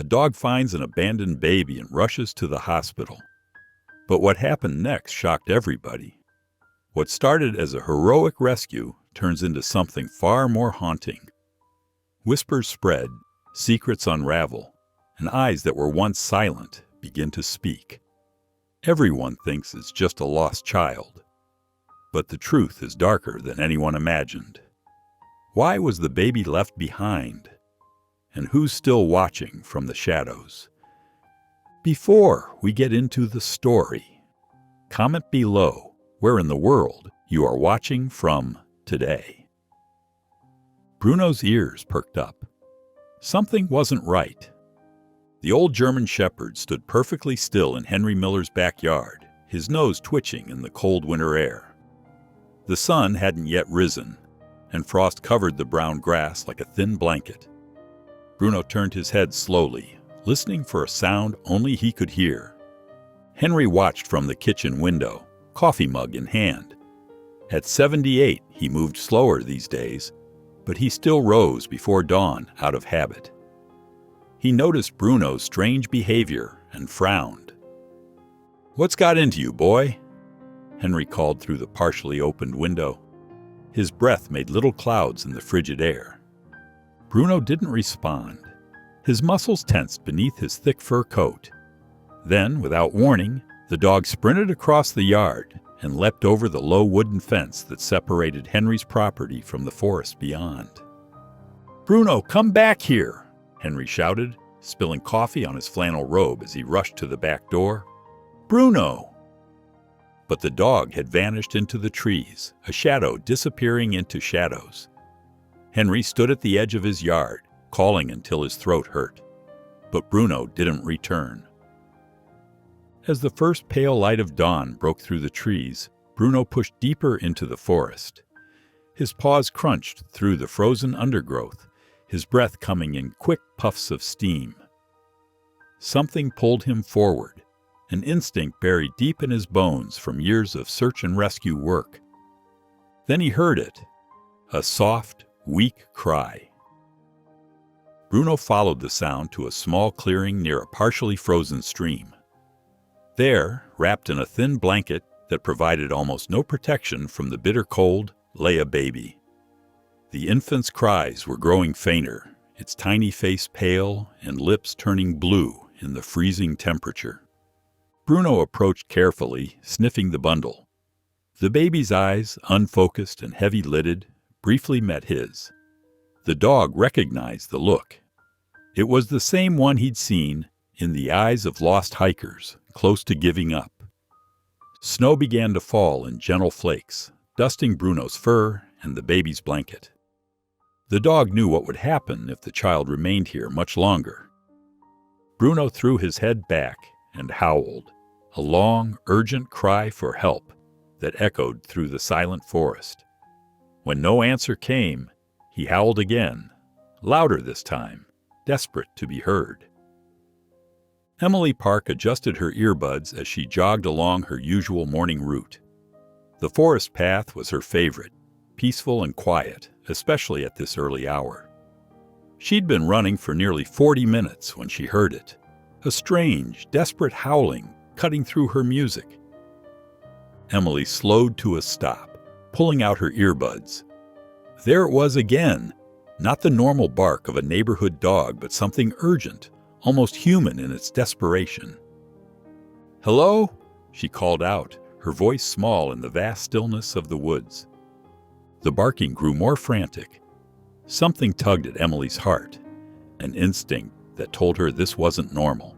A dog finds an abandoned baby and rushes to the hospital. But what happened next shocked everybody. What started as a heroic rescue turns into something far more haunting. Whispers spread, secrets unravel, and eyes that were once silent begin to speak. Everyone thinks it's just a lost child. But the truth is darker than anyone imagined. Why was the baby left behind? And who's still watching from the shadows? Before we get into the story, comment below where in the world you are watching from today. Bruno's ears perked up. Something wasn't right. The old German Shepherd stood perfectly still in Henry Miller's backyard, his nose twitching in the cold winter air. The sun hadn't yet risen, and frost covered the brown grass like a thin blanket. Bruno turned his head slowly, listening for a sound only he could hear. Henry watched from the kitchen window, coffee mug in hand. At 78, he moved slower these days, but he still rose before dawn out of habit. He noticed Bruno's strange behavior and frowned. "What's got into you, boy?" Henry called through the partially opened window. His breath made little clouds in the frigid air. Bruno didn't respond. His muscles tensed beneath his thick fur coat. Then, without warning, the dog sprinted across the yard and leapt over the low wooden fence that separated Henry's property from the forest beyond. "Bruno, come back here!" Henry shouted, spilling coffee on his flannel robe as he rushed to the back door. "Bruno!" But the dog had vanished into the trees, a shadow disappearing into shadows. Henry stood at the edge of his yard, calling until his throat hurt. But Bruno didn't return. As the first pale light of dawn broke through the trees, Bruno pushed deeper into the forest. His paws crunched through the frozen undergrowth, his breath coming in quick puffs of steam. Something pulled him forward, an instinct buried deep in his bones from years of search and rescue work. Then he heard it, a soft, weak cry. Bruno followed the sound to a small clearing near a partially frozen stream. There, wrapped in a thin blanket that provided almost no protection from the bitter cold, lay a baby. The infant's cries were growing fainter, its tiny face pale and lips turning blue in the freezing temperature. Bruno approached carefully, sniffing the bundle. The baby's eyes, unfocused and heavy-lidded, briefly met his. The dog recognized the look. It was the same one he'd seen in the eyes of lost hikers, close to giving up. Snow began to fall in gentle flakes, dusting Bruno's fur and the baby's blanket. The dog knew what would happen if the child remained here much longer. Bruno threw his head back and howled, a long, urgent cry for help that echoed through the silent forest. When no answer came, he howled again, louder this time, desperate to be heard. Emily Park adjusted her earbuds as she jogged along her usual morning route. The forest path was her favorite, peaceful and quiet, especially at this early hour. She'd been running for nearly 40 minutes when she heard it, a strange, desperate howling cutting through her music. Emily slowed to a stop, pulling out her earbuds. There it was again, not the normal bark of a neighborhood dog, but something urgent, almost human in its desperation. "Hello?" she called out, her voice small in the vast stillness of the woods. The barking grew more frantic. Something tugged at Emily's heart, an instinct that told her this wasn't normal.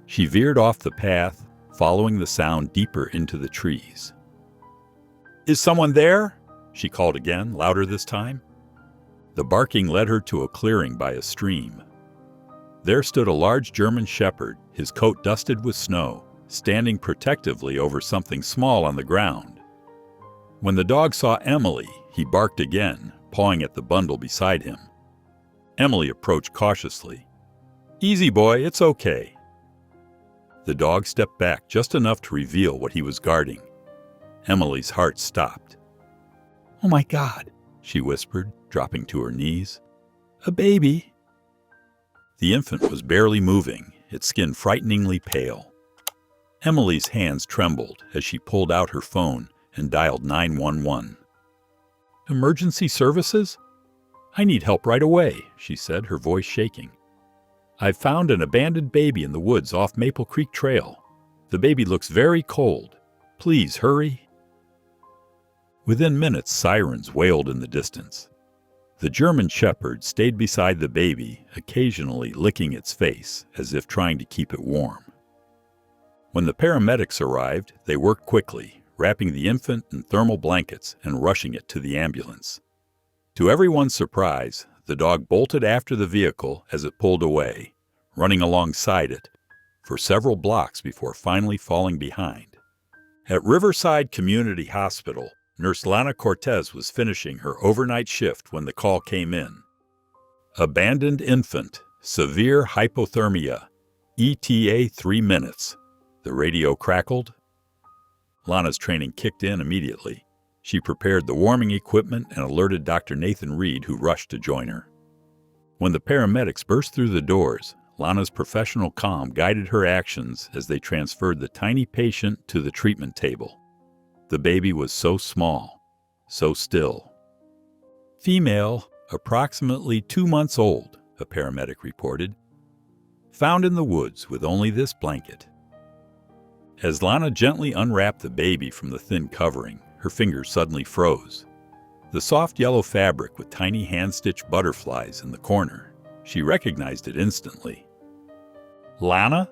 She veered off the path, following the sound deeper into the trees. "Is someone there?" she called again, louder this time. The barking led her to a clearing by a stream. There stood a large German shepherd, his coat dusted with snow, standing protectively over something small on the ground. When the dog saw Emily, he barked again, pawing at the bundle beside him. Emily approached cautiously. "Easy, boy, it's okay." The dog stepped back just enough to reveal what he was guarding. Emily's heart stopped. "Oh my God," she whispered, dropping to her knees. "A baby." The infant was barely moving, its skin frighteningly pale. Emily's hands trembled as she pulled out her phone and dialed 911. "Emergency services? I need help right away," she said, her voice shaking. "I've found an abandoned baby in the woods off Maple Creek Trail. The baby looks very cold. Please hurry." Within minutes, sirens wailed in the distance. The German shepherd stayed beside the baby, occasionally licking its face as if trying to keep it warm. When the paramedics arrived, they worked quickly, wrapping the infant in thermal blankets and rushing it to the ambulance. To everyone's surprise, the dog bolted after the vehicle as it pulled away, running alongside it for several blocks before finally falling behind. At Riverside Community Hospital, Nurse Lana Cortez was finishing her overnight shift when the call came in. "Abandoned infant, severe hypothermia, ETA 3 minutes." The radio crackled. Lana's training kicked in immediately. She prepared the warming equipment and alerted Dr. Nathan Reed, who rushed to join her. When the paramedics burst through the doors, Lana's professional calm guided her actions as they transferred the tiny patient to the treatment table. The baby was so small, so still. "Female, approximately 2 months old," a paramedic reported. "Found in the woods with only this blanket." As Lana gently unwrapped the baby from the thin covering, her fingers suddenly froze. The soft yellow fabric with tiny hand-stitched butterflies in the corner, she recognized it instantly. "Lana?"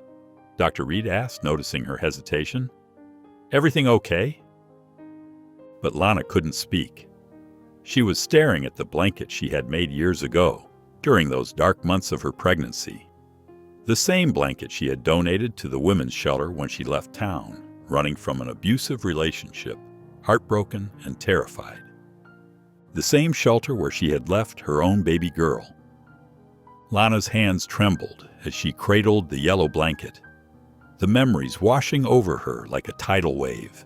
Dr. Reed asked, noticing her hesitation. "Everything okay?" But Lana couldn't speak. She was staring at the blanket she had made years ago, during those dark months of her pregnancy. The same blanket she had donated to the women's shelter when she left town, running from an abusive relationship, heartbroken and terrified. The same shelter where she had left her own baby girl. Lana's hands trembled as she cradled the yellow blanket, the memories washing over her like a tidal wave.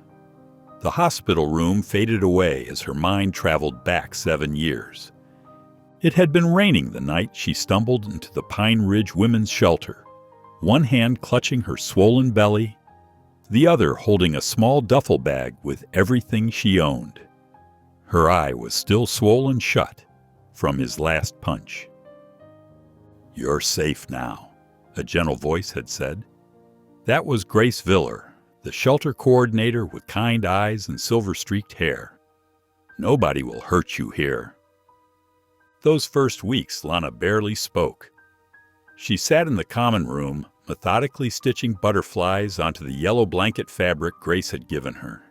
The hospital room faded away as her mind traveled back 7 years. It had been raining the night she stumbled into the Pine Ridge Women's Shelter, one hand clutching her swollen belly, the other holding a small duffel bag with everything she owned. Her eye was still swollen shut from his last punch. "You're safe now," a gentle voice had said. That was Grace Viller, the shelter coordinator with kind eyes and silver-streaked hair. "Nobody will hurt you here." Those first weeks, Lana barely spoke. She sat in the common room, methodically stitching butterflies onto the yellow blanket fabric Grace had given her.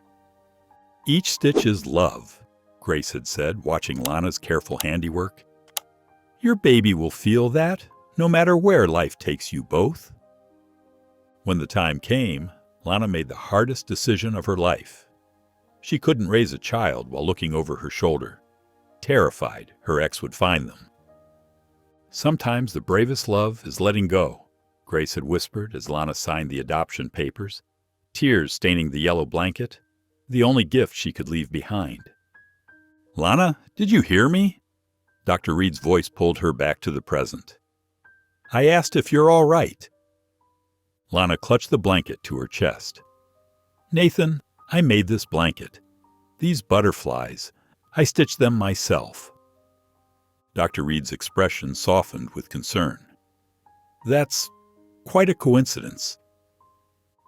"Each stitch is love," Grace had said, watching Lana's careful handiwork. "Your baby will feel that, no matter where life takes you both." When the time came, Lana made the hardest decision of her life. She couldn't raise a child while looking over her shoulder, terrified her ex would find them. "Sometimes the bravest love is letting go," Grace had whispered as Lana signed the adoption papers, tears staining the yellow blanket, the only gift she could leave behind. "Lana, did you hear me?" Dr. Reed's voice pulled her back to the present. "I asked if you're all right." Lana clutched the blanket to her chest. "Nathan, I made this blanket. These butterflies, I stitched them myself." Dr. Reed's expression softened with concern. "That's quite a coincidence."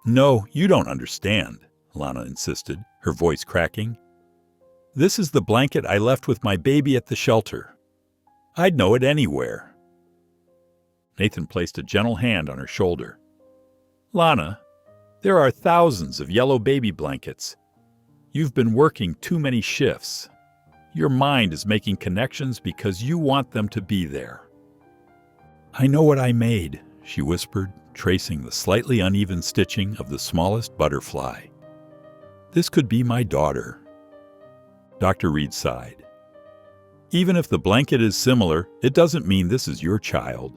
"No, you don't understand," Lana insisted, her voice cracking. "This is the blanket I left with my baby at the shelter. I'd know it anywhere." Nathan placed a gentle hand on her shoulder. "Lana, there are thousands of yellow baby blankets. You've been working too many shifts. Your mind is making connections because you want them to be there." "I know what I made," she whispered, tracing the slightly uneven stitching of the smallest butterfly. "This could be my daughter." Dr. Reed sighed. "Even if the blanket is similar, it doesn't mean this is your child.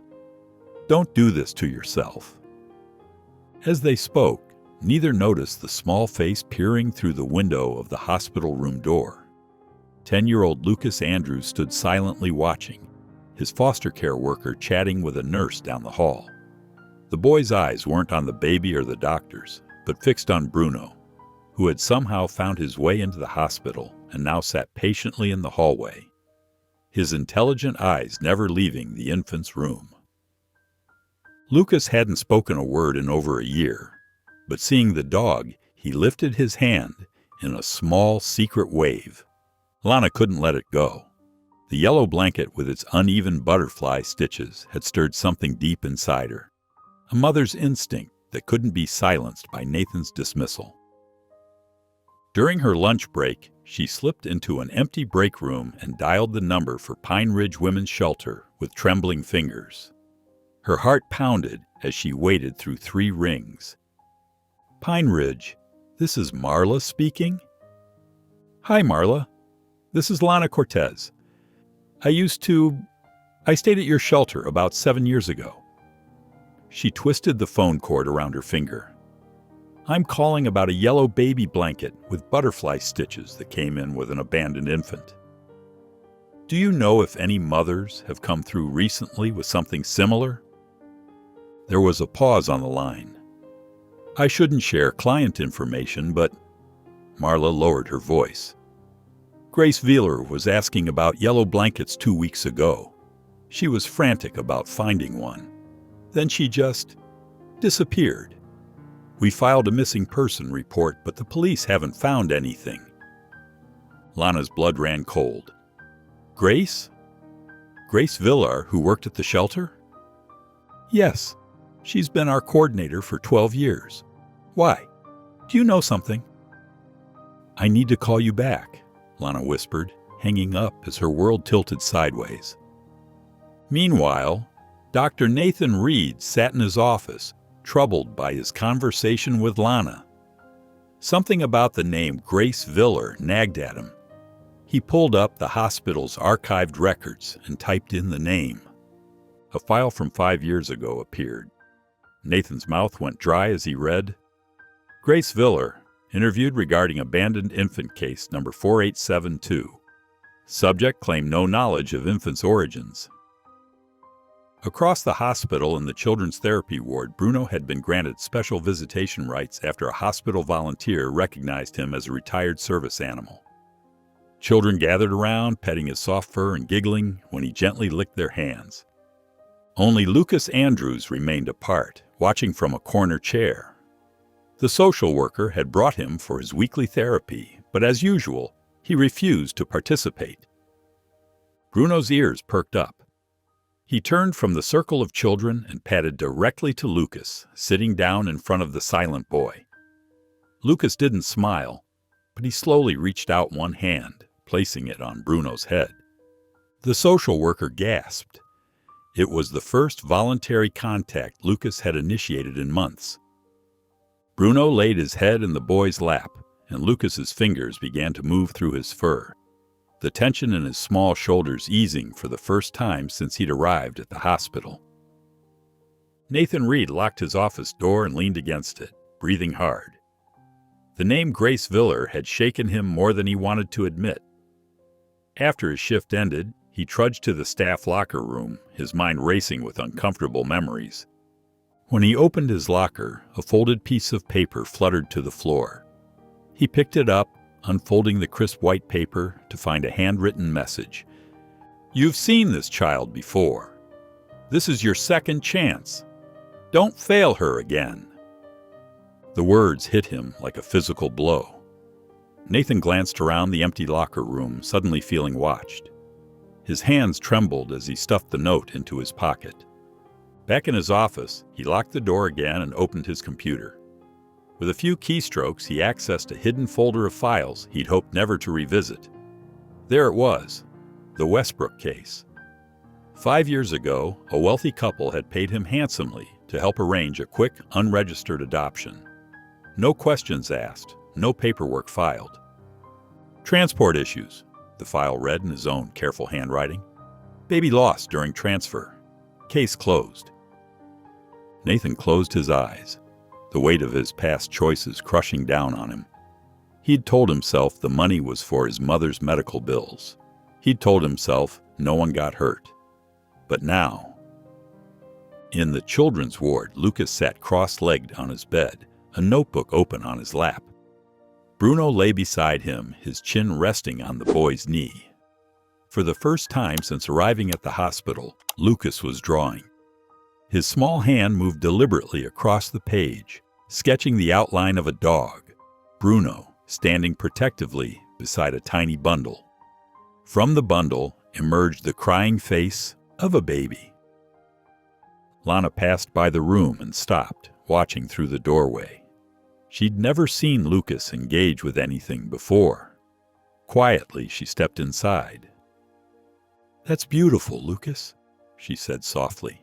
Don't do this to yourself." As they spoke, neither noticed the small face peering through the window of the hospital room door. 10-year-old Lucas Andrews stood silently watching, his foster care worker chatting with a nurse down the hall. The boy's eyes weren't on the baby or the doctors, but fixed on Bruno, who had somehow found his way into the hospital and now sat patiently in the hallway, his intelligent eyes never leaving the infant's room. Lucas hadn't spoken a word in over a year, but seeing the dog, he lifted his hand in a small, secret wave. Lana couldn't let it go. The yellow blanket with its uneven butterfly stitches had stirred something deep inside her, a mother's instinct that couldn't be silenced by Nathan's dismissal. During her lunch break, she slipped into an empty break room and dialed the number for Pine Ridge Women's Shelter with trembling fingers. Her heart pounded as she waited through 3 rings. Pine Ridge, this is Marla speaking? Hi, Marla. This is Lana Cortez. I stayed at your shelter about 7 years ago. She twisted the phone cord around her finger. I'm calling about a yellow baby blanket with butterfly stitches that came in with an abandoned infant. Do you know if any mothers have come through recently with something similar? There was a pause on the line. I shouldn't share client information, but Marla lowered her voice. Grace Wheeler was asking about yellow blankets 2 weeks ago. She was frantic about finding one. Then she just disappeared. We filed a missing person report, but the police haven't found anything. Lana's blood ran cold. Grace? Grace Villar, who worked at the shelter? Yes. She's been our coordinator for 12 years. Why? Do you know something? I need to call you back, Lana whispered, hanging up as her world tilted sideways. Meanwhile, Dr. Nathan Reed sat in his office, troubled by his conversation with Lana. Something about the name Grace Villar nagged at him. He pulled up the hospital's archived records and typed in the name. A file from 5 years ago appeared. Nathan's mouth went dry as he read, Grace Villar, interviewed regarding abandoned infant case number 4872. Subject claimed no knowledge of infant's origins. Across the hospital in the children's therapy ward, Bruno had been granted special visitation rights after a hospital volunteer recognized him as a retired service animal. Children gathered around, petting his soft fur and giggling when he gently licked their hands. Only Lucas Andrews remained apart, watching from a corner chair. The social worker had brought him for his weekly therapy, but as usual, he refused to participate. Bruno's ears perked up. He turned from the circle of children and padded directly to Lucas, sitting down in front of the silent boy. Lucas didn't smile, but he slowly reached out one hand, placing it on Bruno's head. The social worker gasped. It was the first voluntary contact Lucas had initiated in months. Bruno laid his head in the boy's lap, and Lucas's fingers began to move through his fur, the tension in his small shoulders easing for the first time since he'd arrived at the hospital. Nathan Reed locked his office door and leaned against it, breathing hard. The name Grace Villar had shaken him more than he wanted to admit. After his shift ended, he trudged to the staff locker room, his mind racing with uncomfortable memories. When he opened his locker, a folded piece of paper fluttered to the floor. He picked it up, unfolding the crisp white paper to find a handwritten message. You've seen this child before. This is your second chance. Don't fail her again. The words hit him like a physical blow. Nathan glanced around the empty locker room, suddenly feeling watched. His hands trembled as he stuffed the note into his pocket. Back in his office, he locked the door again and opened his computer. With a few keystrokes, he accessed a hidden folder of files he'd hoped never to revisit. There it was, the Westbrook case. 5 years ago, a wealthy couple had paid him handsomely to help arrange a quick, unregistered adoption. No questions asked, no paperwork filed. Transport issues, the file read in his own careful handwriting. Baby lost during transfer. Case closed. Nathan closed his eyes, the weight of his past choices crushing down on him. He'd told himself the money was for his mother's medical bills. He'd told himself no one got hurt. But now, in the children's ward, Lucas sat cross-legged on his bed, a notebook open on his lap. Bruno lay beside him, his chin resting on the boy's knee. For the first time since arriving at the hospital, Lucas was drawing. His small hand moved deliberately across the page, sketching the outline of a dog, Bruno, standing protectively beside a tiny bundle. From the bundle emerged the crying face of a baby. Lana passed by the room and stopped, watching through the doorway. She'd never seen Lucas engage with anything before. Quietly, she stepped inside. "That's beautiful, Lucas," she said softly.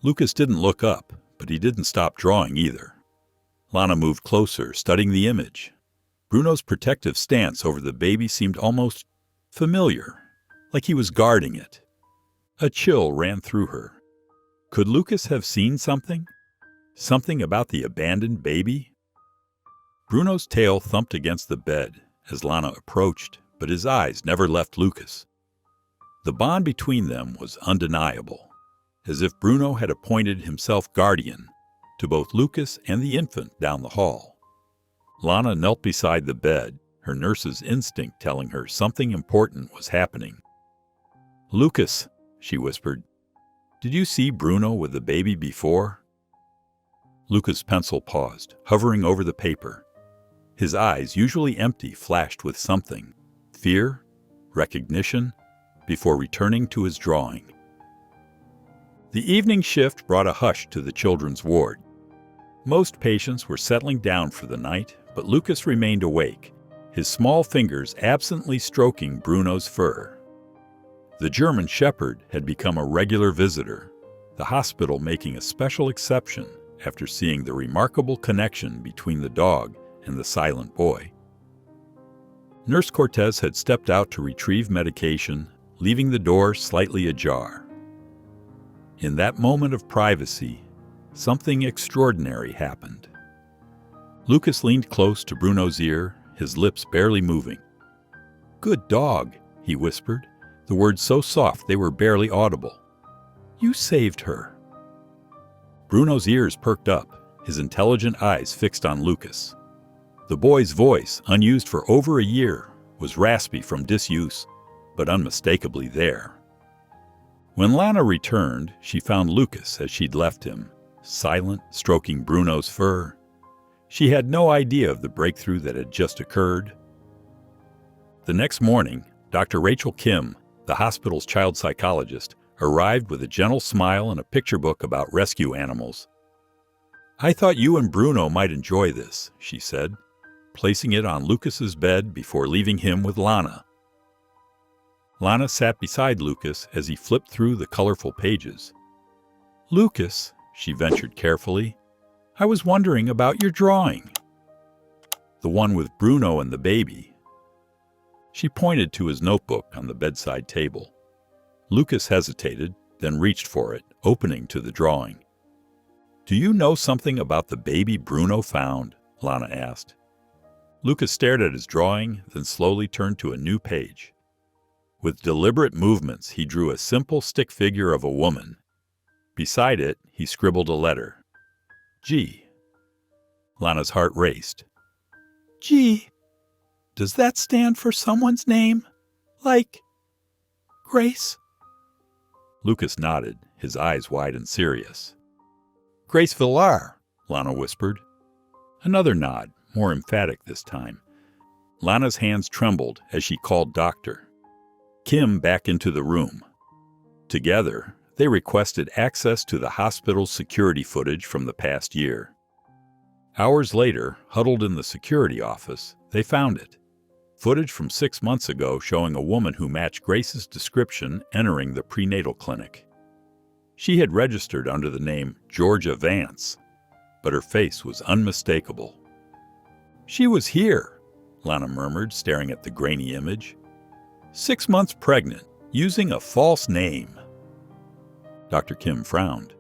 Lucas didn't look up, but he didn't stop drawing either. Lana moved closer, studying the image. Bruno's protective stance over the baby seemed almost familiar, like he was guarding it. A chill ran through her. Could Lucas have seen something? Something about the abandoned baby? Bruno's tail thumped against the bed as Lana approached, but his eyes never left Lucas. The bond between them was undeniable, as if Bruno had appointed himself guardian to both Lucas and the infant down the hall. Lana knelt beside the bed, her nurse's instinct telling her something important was happening. "Lucas," she whispered, "did you see Bruno with the baby before?" Lucas' pencil paused, hovering over the paper. His eyes, usually empty, flashed with something: fear, recognition, before returning to his drawing. The evening shift brought a hush to the children's ward. Most patients were settling down for the night, but Lucas remained awake, his small fingers absently stroking Bruno's fur. The German Shepherd had become a regular visitor, the hospital making a special exception after seeing the remarkable connection between the dog and the silent boy. Nurse Cortez had stepped out to retrieve medication, leaving the door slightly ajar. In that moment of privacy, something extraordinary happened. Lucas leaned close to Bruno's ear, his lips barely moving. "Good dog," he whispered, the words so soft they were barely audible. "You saved her." Bruno's ears perked up, his intelligent eyes fixed on Lucas. The boy's voice, unused for over a year, was raspy from disuse, but unmistakably there. When Lana returned, she found Lucas as she'd left him, silent, stroking Bruno's fur. She had no idea of the breakthrough that had just occurred. The next morning, Dr. Rachel Kim, the hospital's child psychologist, arrived with a gentle smile and a picture book about rescue animals. "I thought you and Bruno might enjoy this," she said, placing it on Lucas's bed before leaving him with Lana. Lana sat beside Lucas as he flipped through the colorful pages. "Lucas," she ventured carefully, "I was wondering about your drawing." "The one with Bruno and the baby." She pointed to his notebook on the bedside table. Lucas hesitated, then reached for it, opening to the drawing. "Do you know something about the baby Bruno found?" Lana asked. Lucas stared at his drawing, then slowly turned to a new page. With deliberate movements, he drew a simple stick figure of a woman. Beside it, he scribbled a letter. G. Lana's heart raced. "G? Does that stand for someone's name? Like Grace?" Lucas nodded, his eyes wide and serious. "Grace Villar," Lana whispered. Another nod, more emphatic this time. Lana's hands trembled as she called Doctor Kim back into the room. Together, they requested access to the hospital's security footage from the past year. Hours later, huddled in the security office, they found it. Footage from 6 months ago showing a woman who matched Grace's description entering the prenatal clinic. She had registered under the name Georgia Vance, but her face was unmistakable. "She was here," Lana murmured, staring at the grainy image. 6 months pregnant, using a false name. Dr. Kim frowned.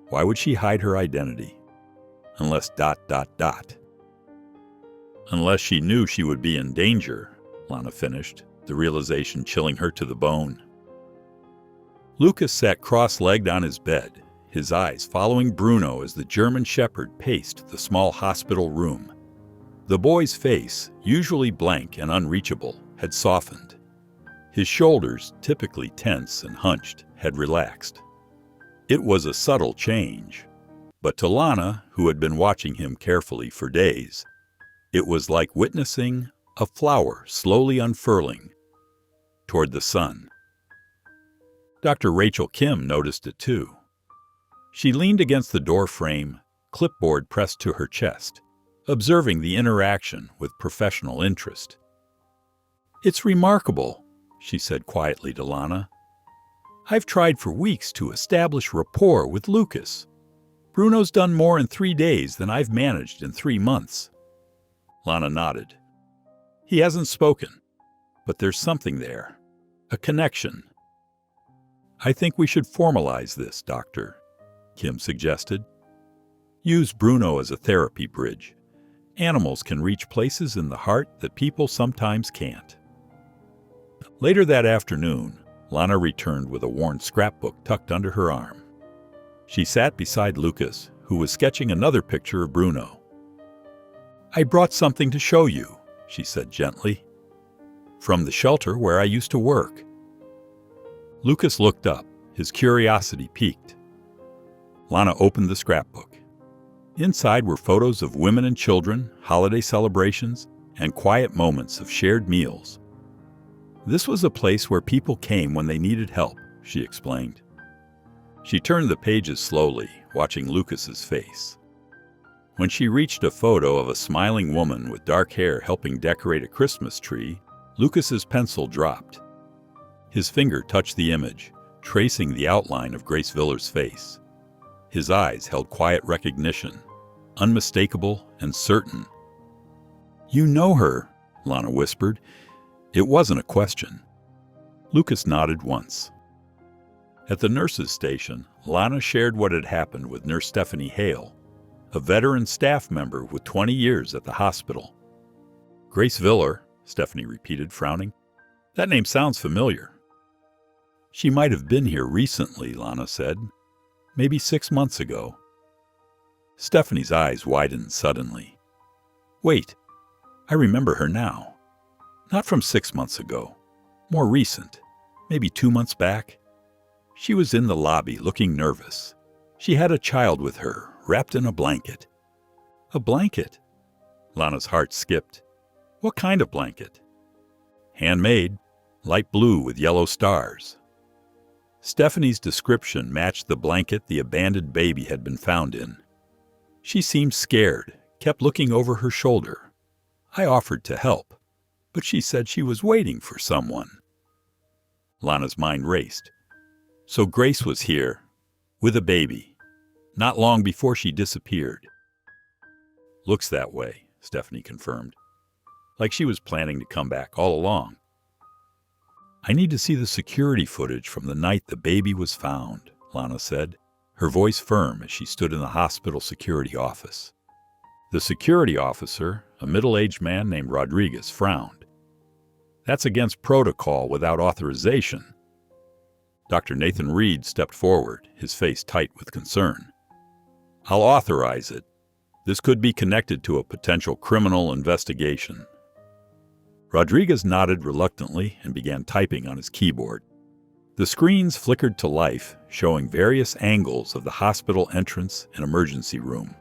Why would she hide her identity? Unless ... Unless she knew she would be in danger, Lana finished, the realization chilling her to the bone. Lucas sat cross-legged on his bed, his eyes following Bruno as the German Shepherd paced the small hospital room. The boy's face, usually blank and unreachable, had softened. His shoulders, typically tense and hunched, had relaxed. It was a subtle change, but to Lana, who had been watching him carefully for days, it was like witnessing a flower slowly unfurling toward the sun. Dr. Rachel Kim noticed it too. She leaned against the door frame, clipboard pressed to her chest, observing the interaction with professional interest. "It's remarkable," she said quietly to Lana. "I've tried for weeks to establish rapport with Lucas. Bruno's done more in 3 days than I've managed in 3 months." Lana nodded. "He hasn't spoken, but there's something there. A connection." "I think we should formalize this, Doctor," Kim suggested. "Use Bruno as a therapy bridge. Animals can reach places in the heart that people sometimes can't." Later that afternoon, Lana returned with a worn scrapbook tucked under her arm. She sat beside Lucas, who was sketching another picture of Bruno. "I brought something to show you," she said gently. "From the shelter where I used to work." Lucas looked up, his curiosity piqued. Lana opened the scrapbook. Inside were photos of women and children, holiday celebrations, and quiet moments of shared meals. "This was a place where people came when they needed help," she explained. She turned the pages slowly, watching Lucas's face. When she reached a photo of a smiling woman with dark hair helping decorate a Christmas tree, Lucas's pencil dropped. His finger touched the image, tracing the outline of Grace Villar's face. His eyes held quiet recognition, unmistakable and certain. "You know her," Lana whispered. It wasn't a question. Lucas nodded once. At the nurses' station, Lana shared what had happened with Nurse Stephanie Hale, a veteran staff member with 20 years at the hospital. "Grace Villar," Stephanie repeated, frowning. "That name sounds familiar." "She might have been here recently," Lana said. "Maybe 6 months ago." Stephanie's eyes widened suddenly. "Wait, I remember her now. Not from 6 months ago. More recent. Maybe 2 months back. She was in the lobby looking nervous. She had a child with her, wrapped in a blanket." "A blanket?" Lana's heart skipped. "What kind of blanket?" "Handmade, light blue with yellow stars." Stephanie's description matched the blanket the abandoned baby had been found in. "She seemed scared, kept looking over her shoulder. I offered to help, but she said she was waiting for someone." Lana's mind raced. So Grace was here, with a baby, not long before she disappeared. "Looks that way," Stephanie confirmed. "Like she was planning to come back all along." "I need to see the security footage from the night the baby was found," Lana said, her voice firm as she stood in the hospital security office. The security officer, a middle-aged man named Rodriguez, frowned. "That's against protocol without authorization." Dr. Nathan Reed stepped forward, his face tight with concern. "I'll authorize it. This could be connected to a potential criminal investigation." Rodriguez nodded reluctantly and began typing on his keyboard. The screens flickered to life, showing various angles of the hospital entrance and emergency room.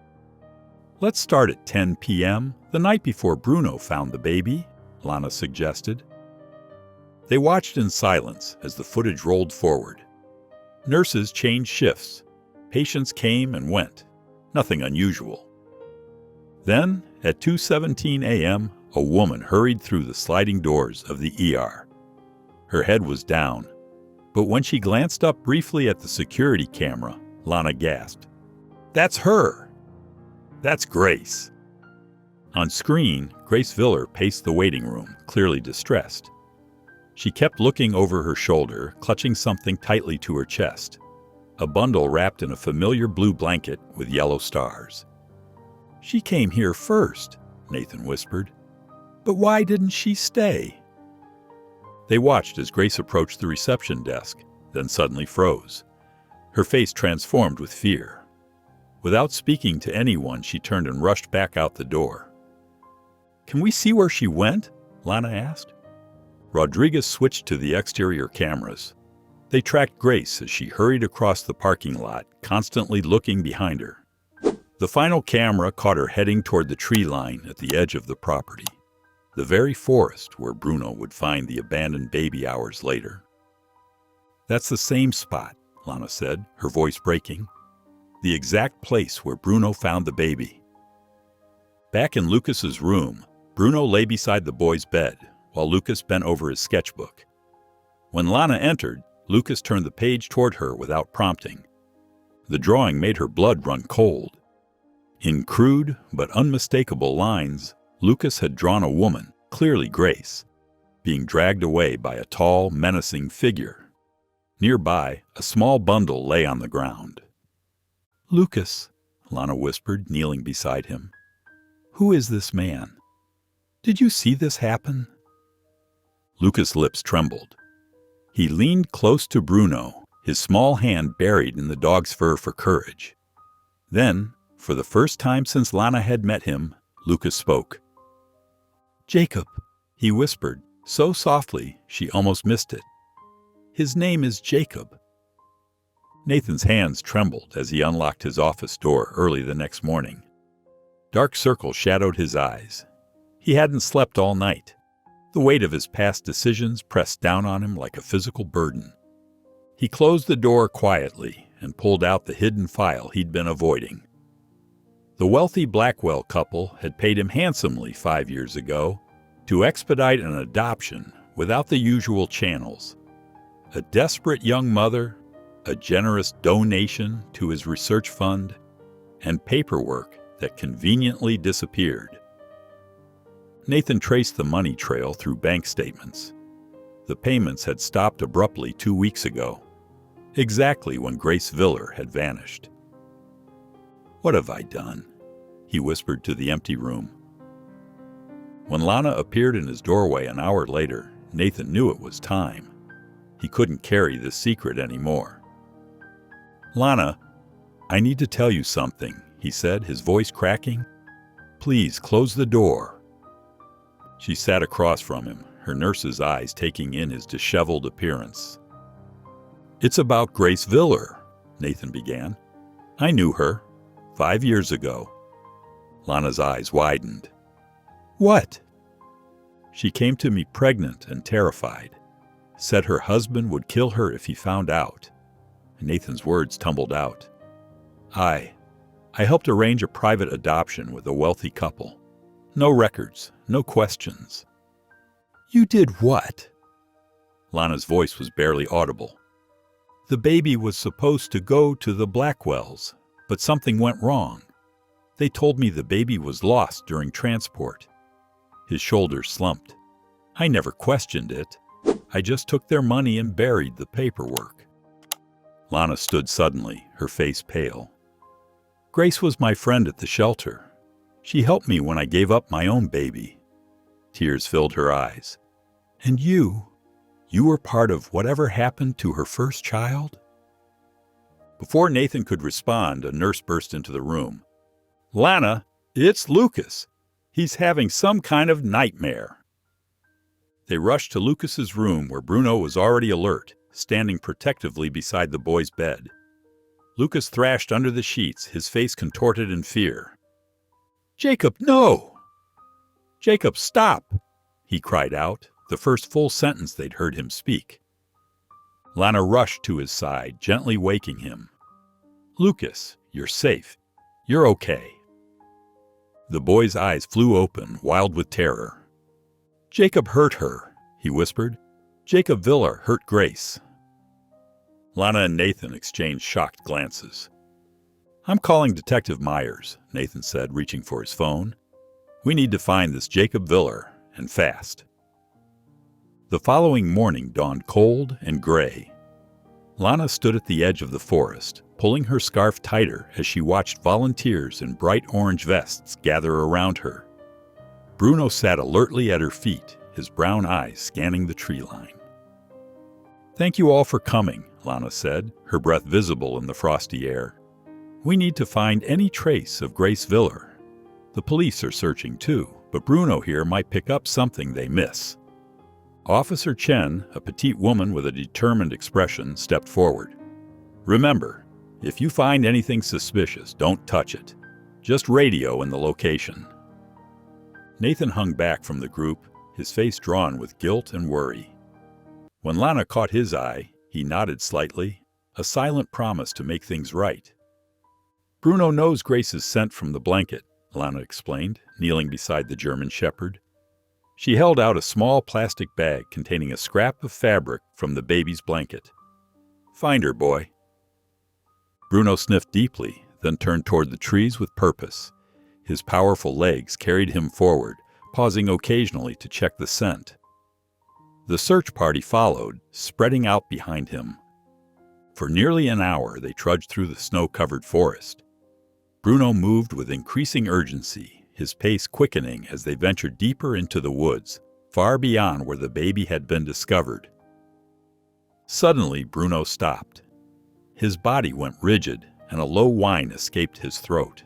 "Let's start at 10 p.m., the night before Bruno found the baby," Lana suggested. They watched in silence as the footage rolled forward. Nurses changed shifts. Patients came and went. Nothing unusual. Then, at 2:17 a.m., a woman hurried through the sliding doors of the ER. Her head was down, but when she glanced up briefly at the security camera, Lana gasped. "That's her! That's Grace!" On screen, Grace Villar paced the waiting room, clearly distressed. She kept looking over her shoulder, clutching something tightly to her chest, a bundle wrapped in a familiar blue blanket with yellow stars. "She came here first," Nathan whispered. "But why didn't she stay?" They watched as Grace approached the reception desk, then suddenly froze. Her face transformed with fear. Without speaking to anyone, she turned and rushed back out the door. "Can we see where she went?" Lana asked. Rodriguez switched to the exterior cameras. They tracked Grace as she hurried across the parking lot, constantly looking behind her. The final camera caught her heading toward the tree line at the edge of the property, the very forest where Bruno would find the abandoned baby hours later. "That's the same spot," Lana said, her voice breaking. "The exact place where Bruno found the baby." Back in Lucas's room, Bruno lay beside the boy's bed, while Lucas bent over his sketchbook. When Lana entered, Lucas turned the page toward her without prompting. The drawing made her blood run cold. In crude but unmistakable lines, Lucas had drawn a woman, clearly Grace, being dragged away by a tall, menacing figure. Nearby, a small bundle lay on the ground. "Lucas," Lana whispered, kneeling beside him. "Who is this man? Did you see this happen?" Lucas' lips trembled. He leaned close to Bruno, his small hand buried in the dog's fur for courage. Then, for the first time since Lana had met him, Lucas spoke. "Jacob," he whispered, so softly she almost missed it. "His name is Jacob." Nathan's hands trembled as he unlocked his office door early the next morning. Dark circles shadowed his eyes. He hadn't slept all night. The weight of his past decisions pressed down on him like a physical burden. He closed the door quietly and pulled out the hidden file he'd been avoiding. The wealthy Blackwell couple had paid him handsomely 5 years ago to expedite an adoption without the usual channels. A desperate young mother, a generous donation to his research fund, and paperwork that conveniently disappeared. Nathan traced the money trail through bank statements. The payments had stopped abruptly 2 weeks ago, exactly when Grace Viller had vanished. "What have I done?" he whispered to the empty room. When Lana appeared in his doorway an hour later, Nathan knew it was time. He couldn't carry this secret anymore. "Lana, I need to tell you something," he said, his voice cracking. "Please close the door." She sat across from him, her nurse's eyes taking in his disheveled appearance. "It's about Grace Viller," Nathan began. "I knew her 5 years ago." Lana's eyes widened. "What?" "She came to me pregnant and terrified. Said her husband would kill her if he found out." Nathan's words tumbled out. I helped arrange a private adoption with a wealthy couple. No records, no questions." "You did what?" Lana's voice was barely audible. "The baby was supposed to go to the Blackwells, but something went wrong. They told me the baby was lost during transport." His shoulders slumped. "I never questioned it. I just took their money and buried the paperwork." Lana stood suddenly, her face pale. "Grace was my friend at the shelter. She helped me when I gave up my own baby." Tears filled her eyes. "And you were part of whatever happened to her first child?" Before Nathan could respond, a nurse burst into the room. "Lana, it's Lucas. He's having some kind of nightmare." They rushed to Lucas's room where Bruno was already alert, standing protectively beside the boy's bed. Lucas thrashed under the sheets, his face contorted in fear. "Jacob, no!" "Jacob, stop!" he cried out, the first full sentence they'd heard him speak. Lana rushed to his side, gently waking him. "Lucas, you're safe. You're okay." The boy's eyes flew open, wild with terror. "Jacob hurt her," he whispered. "Jacob Viller hurt Grace." Lana and Nathan exchanged shocked glances. "I'm calling Detective Myers," Nathan said, reaching for his phone. "We need to find this Jacob Viller, and fast." The following morning dawned cold and gray. Lana stood at the edge of the forest, pulling her scarf tighter as she watched volunteers in bright orange vests gather around her. Bruno sat alertly at her feet, his brown eyes scanning the tree line. "Thank you all for coming," Lana said, her breath visible in the frosty air. "We need to find any trace of Grace Viller. The police are searching too, but Bruno here might pick up something they miss." Officer Chen, a petite woman with a determined expression, stepped forward. "Remember, if you find anything suspicious, don't touch it. Just radio in the location." Nathan hung back from the group, his face drawn with guilt and worry. When Lana caught his eye, he nodded slightly, a silent promise to make things right. "Bruno knows Grace's scent from the blanket," Lana explained, kneeling beside the German Shepherd. She held out a small plastic bag containing a scrap of fabric from the baby's blanket. "Find her, boy." Bruno sniffed deeply, then turned toward the trees with purpose. His powerful legs carried him forward, pausing occasionally to check the scent. The search party followed, spreading out behind him. For nearly an hour they trudged through the snow-covered forest. Bruno moved with increasing urgency, his pace quickening as they ventured deeper into the woods, far beyond where the baby had been discovered. Suddenly, Bruno stopped. His body went rigid, and a low whine escaped his throat.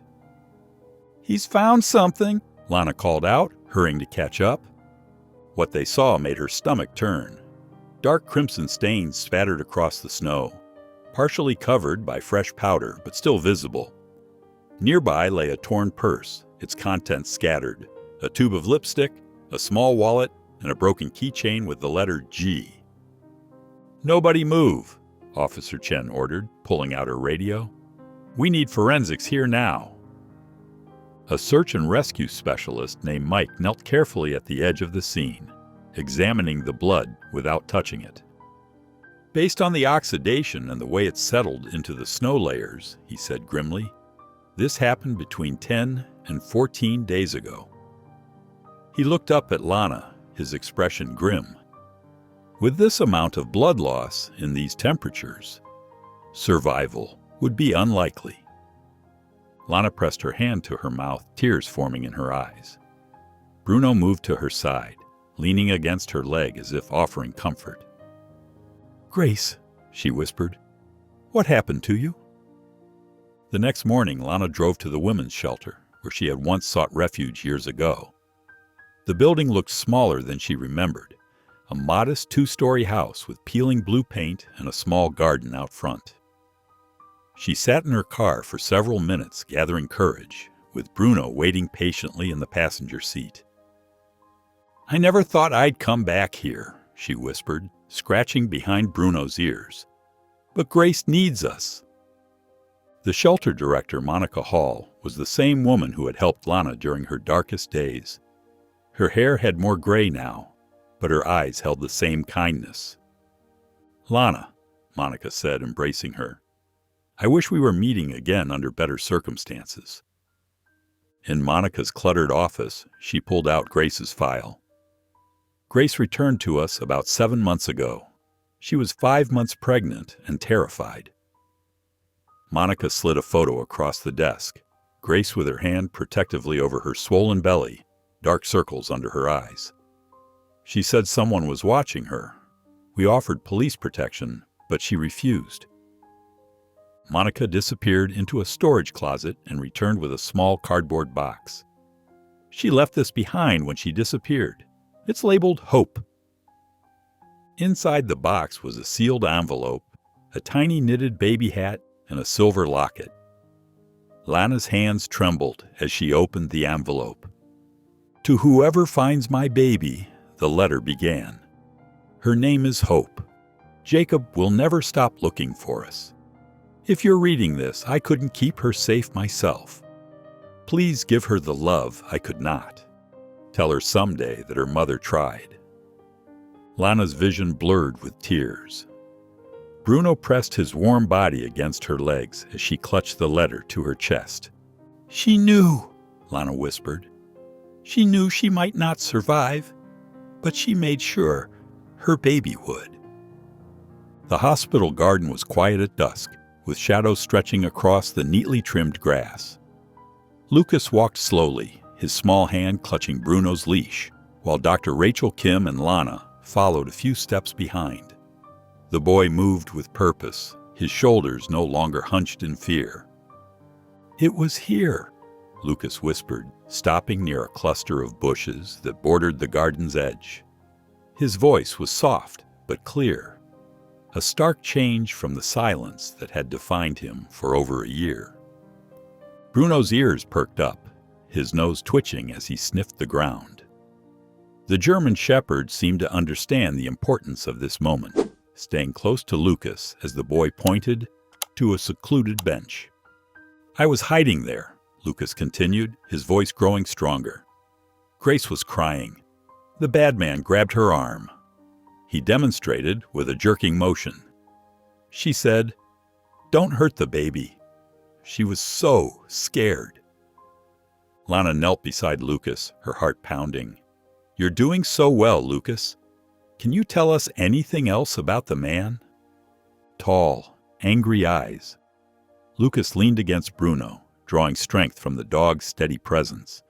"He's found something," Lana called out, hurrying to catch up. What they saw made her stomach turn. Dark crimson stains spattered across the snow, partially covered by fresh powder, but still visible. Nearby lay a torn purse, its contents scattered, a tube of lipstick, a small wallet, and a broken keychain with the letter G. "Nobody move," Officer Chen ordered, pulling out her radio. "We need forensics here now." A search and rescue specialist named Mike knelt carefully at the edge of the scene, examining the blood without touching it. "Based on the oxidation and the way it settled into the snow layers," he said grimly, "this happened between 10 and 14 days ago." He looked up at Lana, his expression grim. With this amount of blood loss in these temperatures, survival would be unlikely. Lana pressed her hand to her mouth, tears forming in her eyes. Bruno moved to her side, leaning against her leg as if offering comfort. "Grace," she whispered, "what happened to you?" The next morning, Lana drove to the women's shelter, where she had once sought refuge years ago. The building looked smaller than she remembered, a modest 2-story house with peeling blue paint and a small garden out front. She sat in her car for several minutes, gathering courage, with Bruno waiting patiently in the passenger seat. "I never thought I'd come back here," she whispered, scratching behind Bruno's ears. "But Grace needs us." The shelter director, Monica Hall, was the same woman who had helped Lana during her darkest days. Her hair had more gray now, but her eyes held the same kindness. "Lana," Monica said, embracing her, "I wish we were meeting again under better circumstances." In Monica's cluttered office, she pulled out Grace's file. "Grace returned to us about 7 months ago. She was 5 months pregnant and terrified." Monica slid a photo across the desk, Grace with her hand protectively over her swollen belly, dark circles under her eyes. "She said someone was watching her. We offered police protection, but she refused." Monica disappeared into a storage closet and returned with a small cardboard box. "She left this behind when she disappeared. It's labeled Hope." Inside the box was a sealed envelope, a tiny knitted baby hat, and a silver locket. Lana's hands trembled as she opened the envelope. "To whoever finds my baby," the letter began. "Her name is Hope. Jacob will never stop looking for us. If you're reading this, I couldn't keep her safe myself. Please give her the love I could not. Tell her someday that her mother tried." Lana's vision blurred with tears. Bruno pressed his warm body against her legs as she clutched the letter to her chest. "She knew," Lana whispered. "She knew she might not survive, but she made sure her baby would." The hospital garden was quiet at dusk, with shadows stretching across the neatly trimmed grass. Lucas walked slowly, his small hand clutching Bruno's leash, while Dr. Rachel Kim and Lana followed a few steps behind. The boy moved with purpose, his shoulders no longer hunched in fear. "It was here," Lucas whispered, stopping near a cluster of bushes that bordered the garden's edge. His voice was soft but clear, a stark change from the silence that had defined him for over a year. Bruno's ears perked up, his nose twitching as he sniffed the ground. The German shepherd seemed to understand the importance of this moment, staying close to Lucas as the boy pointed to a secluded bench. "I was hiding there," Lucas continued, his voice growing stronger. "Grace was crying. The bad man grabbed her arm." He demonstrated with a jerking motion. "She said, 'Don't hurt the baby.' She was so scared." Lana knelt beside Lucas, her heart pounding. "You're doing so well, Lucas. Can you tell us anything else about the man?" Tall, angry eyes. Lucas leaned against Bruno, drawing strength from the dog's steady presence.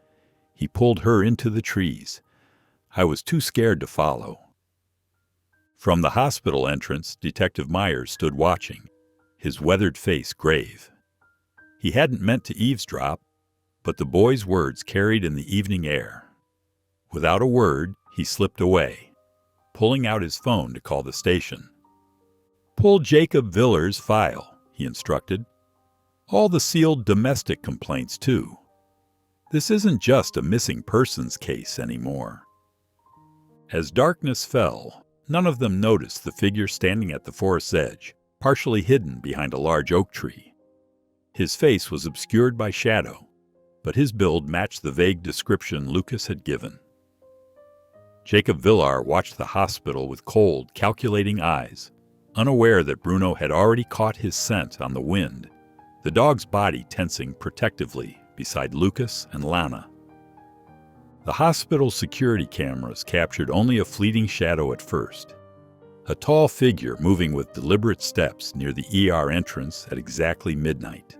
He pulled her into the trees. I was too scared to follow. From the hospital entrance, Detective Myers stood watching, his weathered face grave. He hadn't meant to eavesdrop, but the boy's words carried in the evening air. Without a word, he slipped away, pulling out his phone to call the station. "Pull Jacob Villar's file," he instructed. "All the sealed domestic complaints, too. This isn't just a missing persons case anymore." As darkness fell, none of them noticed the figure standing at the forest's edge, partially hidden behind a large oak tree. His face was obscured by shadow, but his build matched the vague description Lucas had given. Jacob Villar watched the hospital with cold, calculating eyes, unaware that Bruno had already caught his scent on the wind, the dog's body tensing protectively beside Lucas and Lana. The hospital security cameras captured only a fleeting shadow at first, a tall figure moving with deliberate steps near the ER entrance at exactly midnight.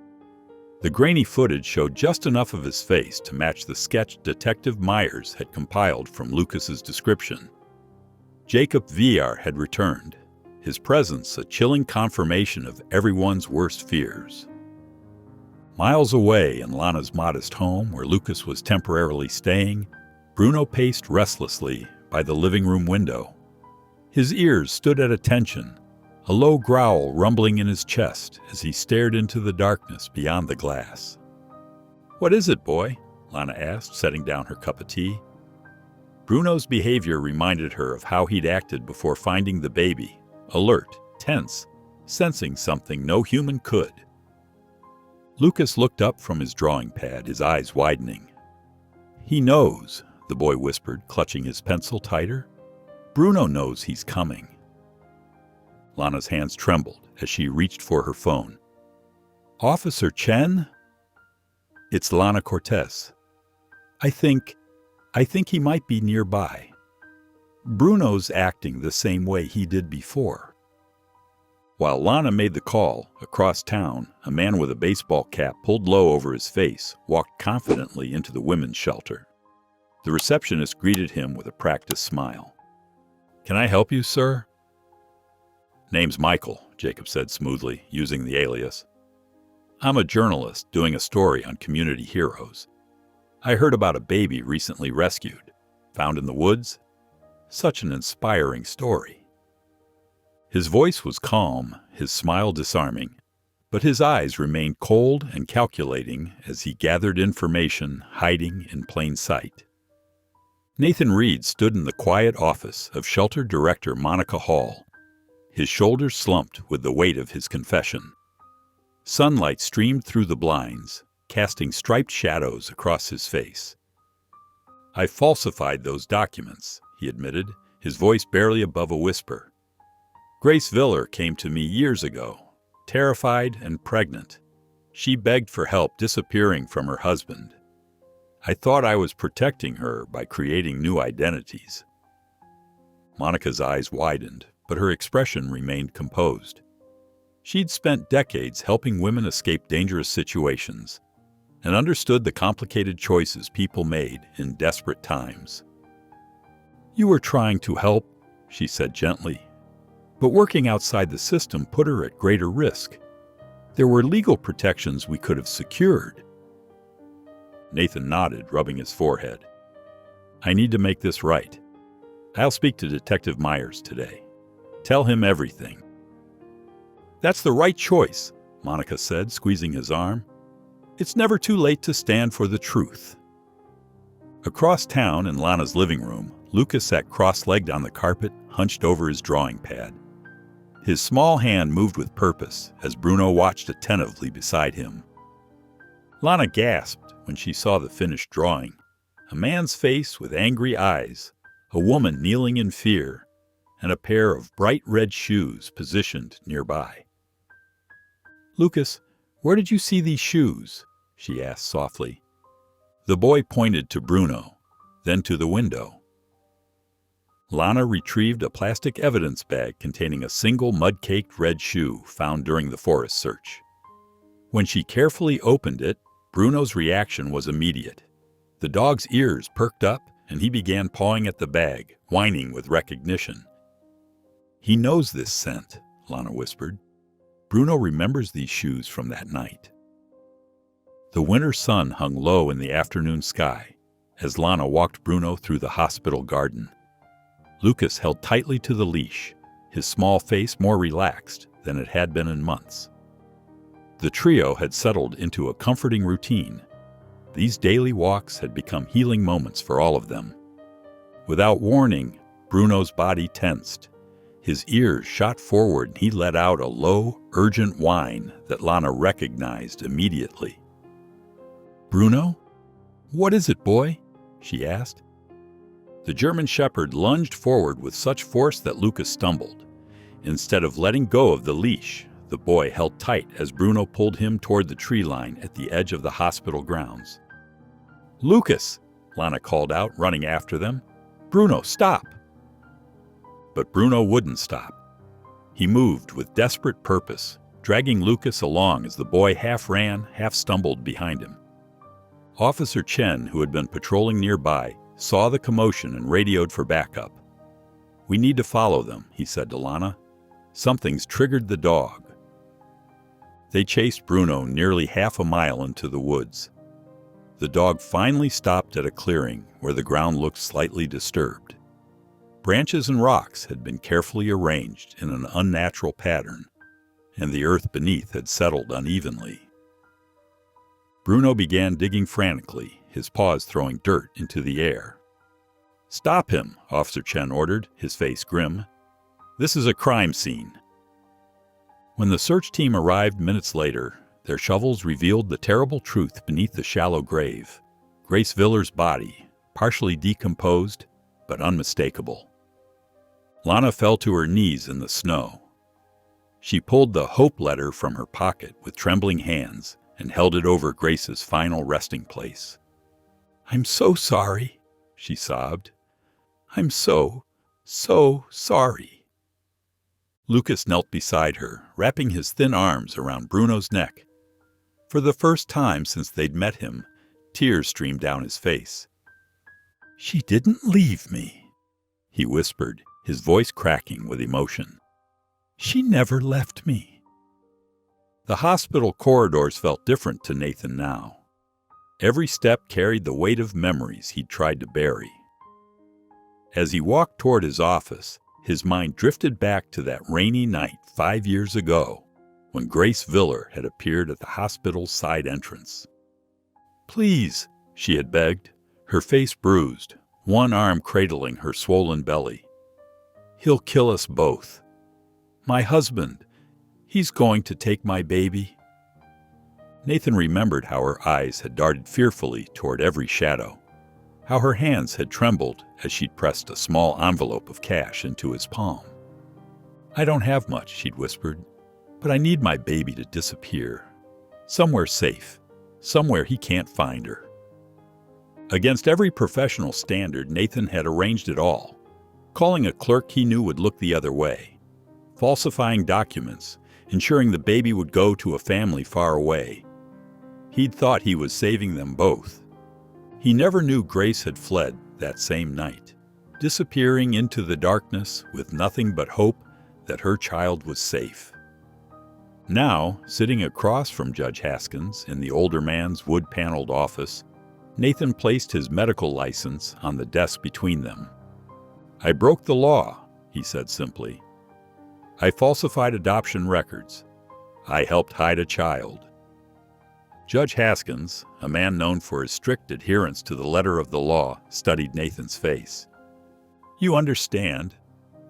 The grainy footage showed just enough of his face to match the sketch Detective Myers had compiled from Lucas's description. Jacob Villar had returned, his presence a chilling confirmation of everyone's worst fears. Miles away in Lana's modest home, where Lucas was temporarily staying, Bruno paced restlessly by the living room window. His ears stood at attention, a low growl rumbling in his chest as he stared into the darkness beyond the glass. "What is it, boy?" Lana asked, setting down her cup of tea. Bruno's behavior reminded her of how he'd acted before finding the baby, alert, tense, sensing something no human could. Lucas looked up from his drawing pad, his eyes widening. "He knows," the boy whispered, clutching his pencil tighter. "Bruno knows he's coming." Lana's hands trembled as she reached for her phone. "Officer Chen?" "It's Lana Cortez. I think he might be nearby. Bruno's acting the same way he did before." While Lana made the call, across town, a man with a baseball cap pulled low over his face walked confidently into the women's shelter. The receptionist greeted him with a practiced smile. "Can I help you, sir?" "Name's Michael," Jacob said smoothly, using the alias. "I'm a journalist doing a story on community heroes. I heard about a baby recently rescued, found in the woods. Such an inspiring story." His voice was calm, his smile disarming, but his eyes remained cold and calculating as he gathered information hiding in plain sight. Nathan Reed stood in the quiet office of Shelter Director Monica Hall, his shoulders slumped with the weight of his confession. Sunlight streamed through the blinds, casting striped shadows across his face. "I falsified those documents," he admitted, his voice barely above a whisper. "Grace Villar came to me years ago, terrified and pregnant. She begged for help disappearing from her husband. I thought I was protecting her by creating new identities." Monica's eyes widened, but her expression remained composed. She'd spent decades helping women escape dangerous situations and understood the complicated choices people made in desperate times. "You were trying to help," she said gently. But working outside the system put her at greater risk. There were legal protections we could have secured. Nathan nodded, rubbing his forehead. I need to make this right. I'll speak to Detective Myers today. Tell him everything. That's the right choice, Monica said, squeezing his arm. It's never too late to stand for the truth. Across town in Lana's living room, Lucas sat cross-legged on the carpet, hunched over his drawing pad. His small hand moved with purpose as Bruno watched attentively beside him. Lana gasped when she saw the finished drawing. A man's face with angry eyes, a woman kneeling in fear, and a pair of bright red shoes positioned nearby. Lucas, where did you see these shoes? She asked softly. The boy pointed to Bruno, then to the window. Lana retrieved a plastic evidence bag containing a single mud-caked red shoe found during the forest search. When she carefully opened it, Bruno's reaction was immediate. The dog's ears perked up, and he began pawing at the bag, whining with recognition. He knows this scent, Lana whispered. Bruno remembers these shoes from that night. The winter sun hung low in the afternoon sky as Lana walked Bruno through the hospital garden. Lucas held tightly to the leash, his small face more relaxed than it had been in months. The trio had settled into a comforting routine. These daily walks had become healing moments for all of them. Without warning, Bruno's body tensed. His ears shot forward and he let out a low, urgent whine that Lana recognized immediately. Bruno? What is it, boy? She asked. The German Shepherd lunged forward with such force that Lucas stumbled. Instead of letting go of the leash, the boy held tight as Bruno pulled him toward the tree line at the edge of the hospital grounds. Lucas! Lana called out, running after them. Bruno, stop! But Bruno wouldn't stop. He moved with desperate purpose, dragging Lucas along as the boy half ran, half stumbled behind him. Officer Chen, who had been patrolling nearby, saw the commotion and radioed for backup. We need to follow them, he said to Lana. Something's triggered the dog. They chased Bruno nearly half a mile into the woods. The dog finally stopped at a clearing where the ground looked slightly disturbed. Branches and rocks had been carefully arranged in an unnatural pattern, and the earth beneath had settled unevenly. Bruno began digging frantically, his paws throwing dirt into the air. Stop him, Officer Chen ordered, his face grim. This is a crime scene. When the search team arrived minutes later, their shovels revealed the terrible truth beneath the shallow grave. Grace Villar's body, partially decomposed, but unmistakable. Lana fell to her knees in the snow. She pulled the hope letter from her pocket with trembling hands and held it over Grace's final resting place. I'm so sorry, she sobbed. I'm so sorry. Lucas knelt beside her, wrapping his thin arms around Bruno's neck. For the first time since they'd met him, tears streamed down his face. She didn't leave me, he whispered, his voice cracking with emotion. She never left me. The hospital corridors felt different to Nathan now. Every step carried the weight of memories he'd tried to bury. As he walked toward his office, his mind drifted back to that rainy night 5 years ago, when Grace Villar had appeared at the hospital's side entrance. Please, she had begged, her face bruised, one arm cradling her swollen belly. He'll kill us both. My husband, he's going to take my baby. Nathan remembered how her eyes had darted fearfully toward every shadow, how her hands had trembled as she'd pressed a small envelope of cash into his palm. I don't have much, she'd whispered, but I need my baby to disappear. Somewhere safe, somewhere he can't find her. Against every professional standard, Nathan had arranged it all. Calling a clerk he knew would look the other way. Falsifying documents, ensuring the baby would go to a family far away. He'd thought he was saving them both. He never knew Grace had fled that same night, disappearing into the darkness with nothing but hope that her child was safe. Now, sitting across from Judge Haskins in the older man's wood-paneled office, Nathan placed his medical license on the desk between them. "I broke the law," he said simply. "I falsified adoption records. I helped hide a child." Judge Haskins, a man known for his strict adherence to the letter of the law, studied Nathan's face. "You understand,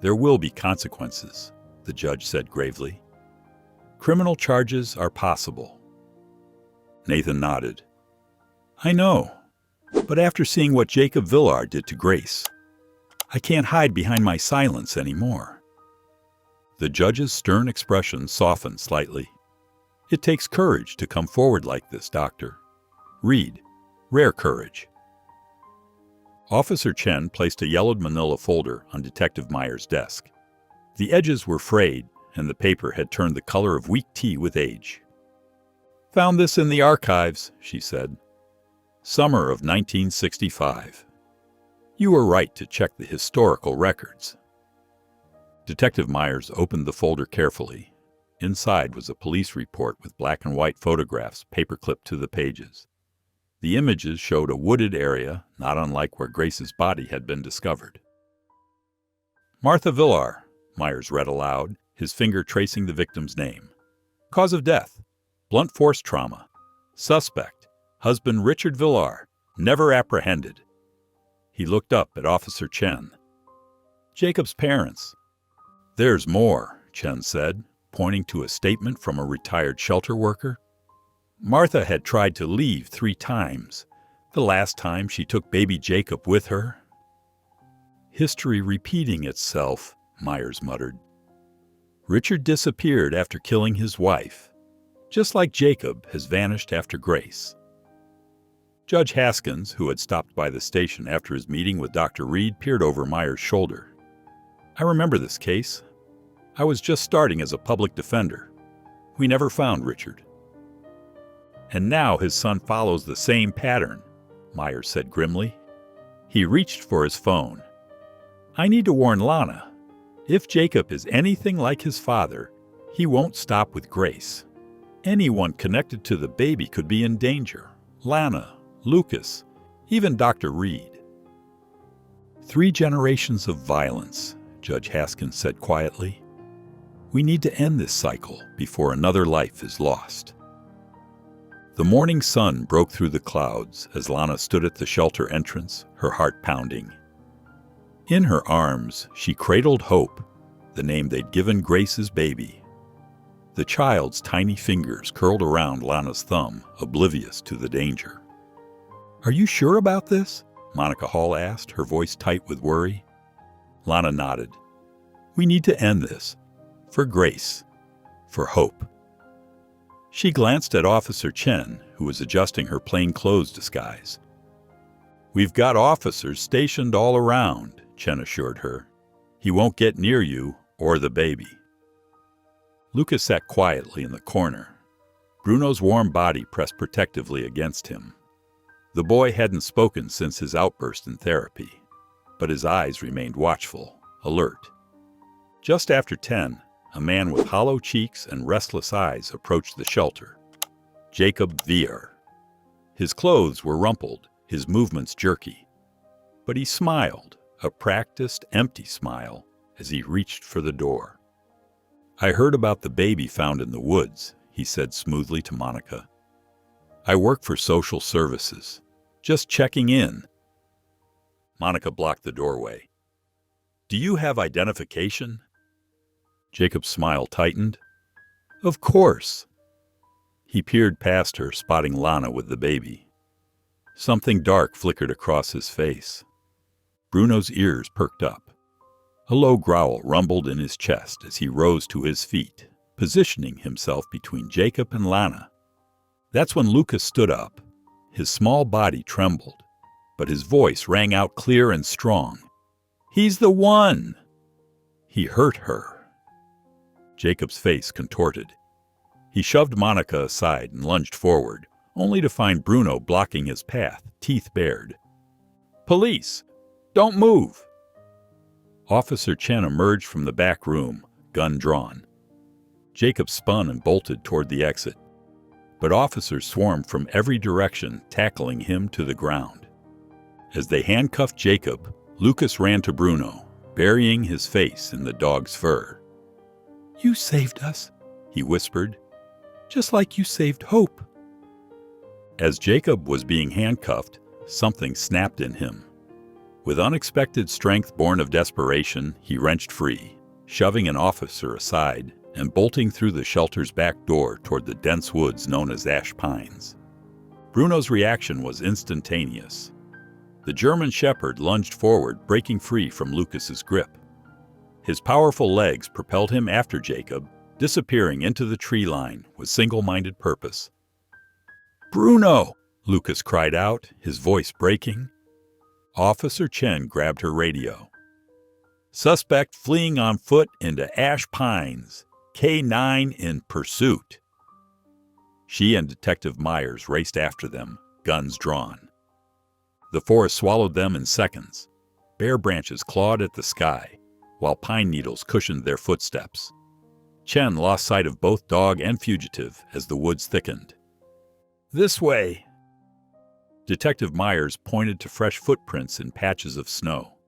there will be consequences," the judge said gravely. "Criminal charges are possible." Nathan nodded. "I know, but after seeing what Jacob Villar did to Grace, I can't hide behind my silence anymore." The judge's stern expression softened slightly. "It takes courage to come forward like this, Doctor. Reed, rare courage." Officer Chen placed a yellowed manila folder on Detective Meyer's desk. The edges were frayed, and the paper had turned the color of weak tea with age. "Found this in the archives," she said. "Summer of 1965. You were right to check the historical records." Detective Myers opened the folder carefully. Inside was a police report with black and white photographs paperclipped to the pages. The images showed a wooded area not unlike where Grace's body had been discovered. "Martha Villar," Myers read aloud, his finger tracing the victim's name. "Cause of death: blunt force trauma. Suspect: husband Richard Villar, never apprehended." He looked up at Officer Chen. "Jacob's parents." "There's more," Chen said, pointing to a statement from a retired shelter worker. "Martha had tried to leave 3 times. The last time she took baby Jacob with her." "History repeating itself," Myers muttered. "Richard disappeared after killing his wife, just like Jacob has vanished after Grace." Judge Haskins, who had stopped by the station after his meeting with Dr. Reed, peered over Myers' shoulder. "I remember this case. I was just starting as a public defender. We never found Richard." "And now his son follows the same pattern," Myers said grimly. He reached for his phone. "I need to warn Lana. If Jacob is anything like his father, he won't stop with Grace. Anyone connected to the baby could be in danger. Lana, Lucas, even Dr. Reed." 3 generations of violence," Judge Haskins said quietly. "We need to end this cycle before another life is lost." The morning sun broke through the clouds as Lana stood at the shelter entrance, her heart pounding. In her arms, she cradled Hope, the name they'd given Grace's baby. The child's tiny fingers curled around Lana's thumb, oblivious to the danger. "Are you sure about this?" Monica Hall asked, her voice tight with worry. Lana nodded. "We need to end this. For Grace. For Hope." She glanced at Officer Chen, who was adjusting her plainclothes disguise. "We've got officers stationed all around," Chen assured her. "He won't get near you or the baby." Lucas sat quietly in the corner. Bruno's warm body pressed protectively against him. The boy hadn't spoken since his outburst in therapy, but his eyes remained watchful, alert. Just after 10, a man with hollow cheeks and restless eyes approached the shelter. Jacob Villar. His clothes were rumpled, his movements jerky. But he smiled, a practiced, empty smile, as he reached for the door. "I heard about the baby found in the woods," he said smoothly to Monica. "I work for social services. Just checking in." Monica blocked the doorway. "Do you have identification?" Jacob's smile tightened. "Of course." He peered past her, spotting Lana with the baby. Something dark flickered across his face. Bruno's ears perked up. A low growl rumbled in his chest as he rose to his feet, positioning himself between Jacob and Lana. That's when Lucas stood up. His small body trembled, but his voice rang out clear and strong. "He's the one!" He hurt her. Jacob's face contorted. He shoved Monica aside and lunged forward, only to find Bruno blocking his path, teeth bared. "Police! Don't move!" Officer Chen emerged from the back room, gun drawn. Jacob spun and bolted toward the exit, but officers swarmed from every direction, tackling him to the ground. As they handcuffed Jacob, Lucas ran to Bruno, burying his face in the dog's fur. "You saved us," he whispered, "just like you saved Hope." As Jacob was being handcuffed, something snapped in him. With unexpected strength born of desperation, he wrenched free, shoving an officer aside and bolting through the shelter's back door toward the dense woods known as Ash Pines. Bruno's reaction was instantaneous. The German Shepherd lunged forward, breaking free from Lucas's grip. His powerful legs propelled him after Jacob, disappearing into the tree line with single-minded purpose. "Bruno!" Lucas cried out, his voice breaking. Officer Chen grabbed her radio. "Suspect fleeing on foot into Ash Pines. K9 in pursuit." She and Detective Myers raced after them, guns drawn. The forest swallowed them in seconds. Bare branches clawed at the sky, while pine needles cushioned their footsteps. Chen lost sight of both dog and fugitive as the woods thickened. "This way!" Detective Myers pointed to fresh footprints in patches of snow.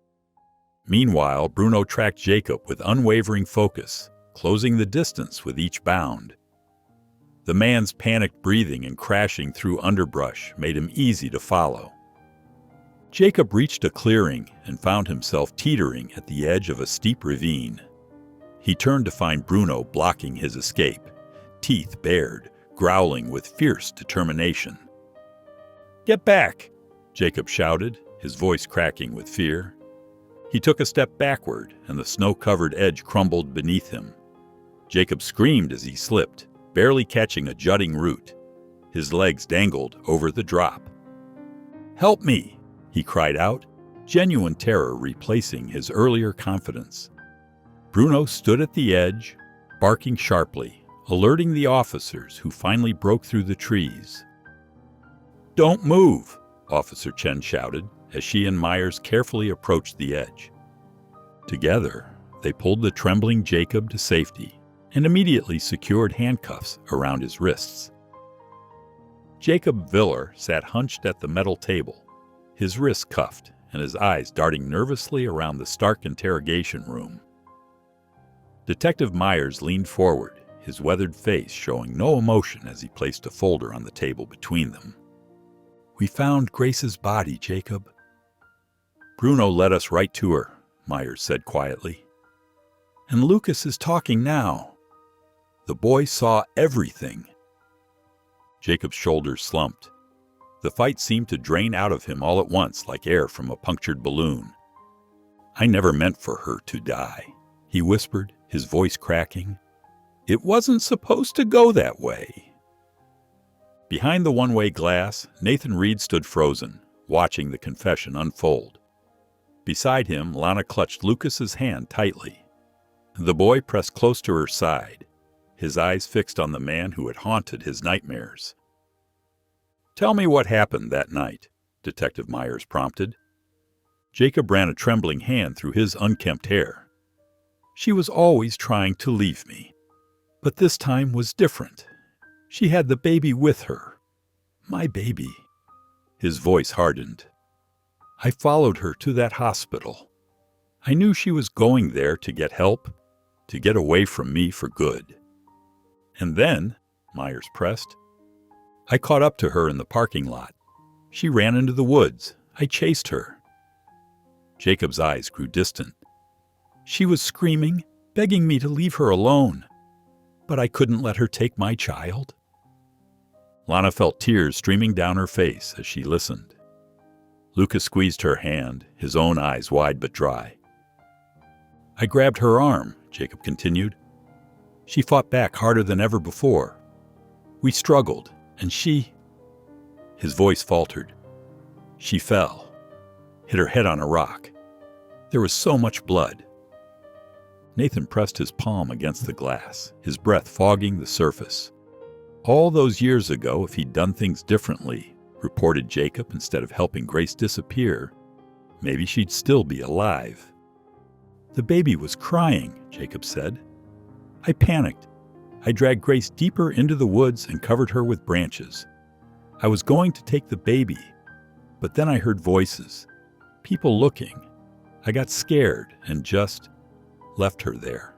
Meanwhile, Bruno tracked Jacob with unwavering focus, closing the distance with each bound. The man's panicked breathing and crashing through underbrush made him easy to follow. Jacob reached a clearing and found himself teetering at the edge of a steep ravine. He turned to find Bruno blocking his escape, teeth bared, growling with fierce determination. "Get back!" Jacob shouted, his voice cracking with fear. He took a step backward, and the snow-covered edge crumbled beneath him. Jacob screamed as he slipped, barely catching a jutting root. His legs dangled over the drop. "Help me!" he cried out, genuine terror replacing his earlier confidence. Bruno stood at the edge, barking sharply, alerting the officers who finally broke through the trees. "Don't move!" Officer Chen shouted as she and Myers carefully approached the edge. Together, they pulled the trembling Jacob to safety and immediately secured handcuffs around his wrists. Jacob Viller sat hunched at the metal table, his wrists cuffed and his eyes darting nervously around the stark interrogation room. Detective Myers leaned forward, his weathered face showing no emotion as he placed a folder on the table between them. "We found Grace's body, Jacob." "Bruno led us right to her," Myers said quietly. "And Lucas is talking now. The boy saw everything." Jacob's shoulders slumped. The fight seemed to drain out of him all at once like air from a punctured balloon. "I never meant for her to die," he whispered, his voice cracking. "It wasn't supposed to go that way." Behind the one-way glass, Nathan Reed stood frozen, watching the confession unfold. Beside him, Lana clutched Lucas's hand tightly. The boy pressed close to her side, his eyes fixed on the man who had haunted his nightmares. "Tell me what happened that night," Detective Myers prompted. Jacob ran a trembling hand through his unkempt hair. "She was always trying to leave me, but this time was different. She had the baby with her. My baby." His voice hardened. "I followed her to that hospital. I knew she was going there to get help, to get away from me for good. And then," Myers pressed, "I caught up to her in the parking lot. She ran into the woods. I chased her." Jacob's eyes grew distant. "She was screaming, begging me to leave her alone. But I couldn't let her take my child." Lana felt tears streaming down her face as she listened. Lucas squeezed her hand, his own eyes wide but dry. "I grabbed her arm," Jacob continued. "She fought back harder than ever before. We struggled, and she—" His voice faltered. "She fell, hit her head on a rock. There was so much blood." Nathan pressed his palm against the glass, his breath fogging the surface. All those years ago, if he'd done things differently, reported Jacob instead of helping Grace disappear, maybe she'd still be alive. "The baby was crying," Jacob said. I panicked. I dragged Grace deeper into the woods and covered her with branches. I was going to take the baby, but then I heard voices, people looking. I got scared and just left her there,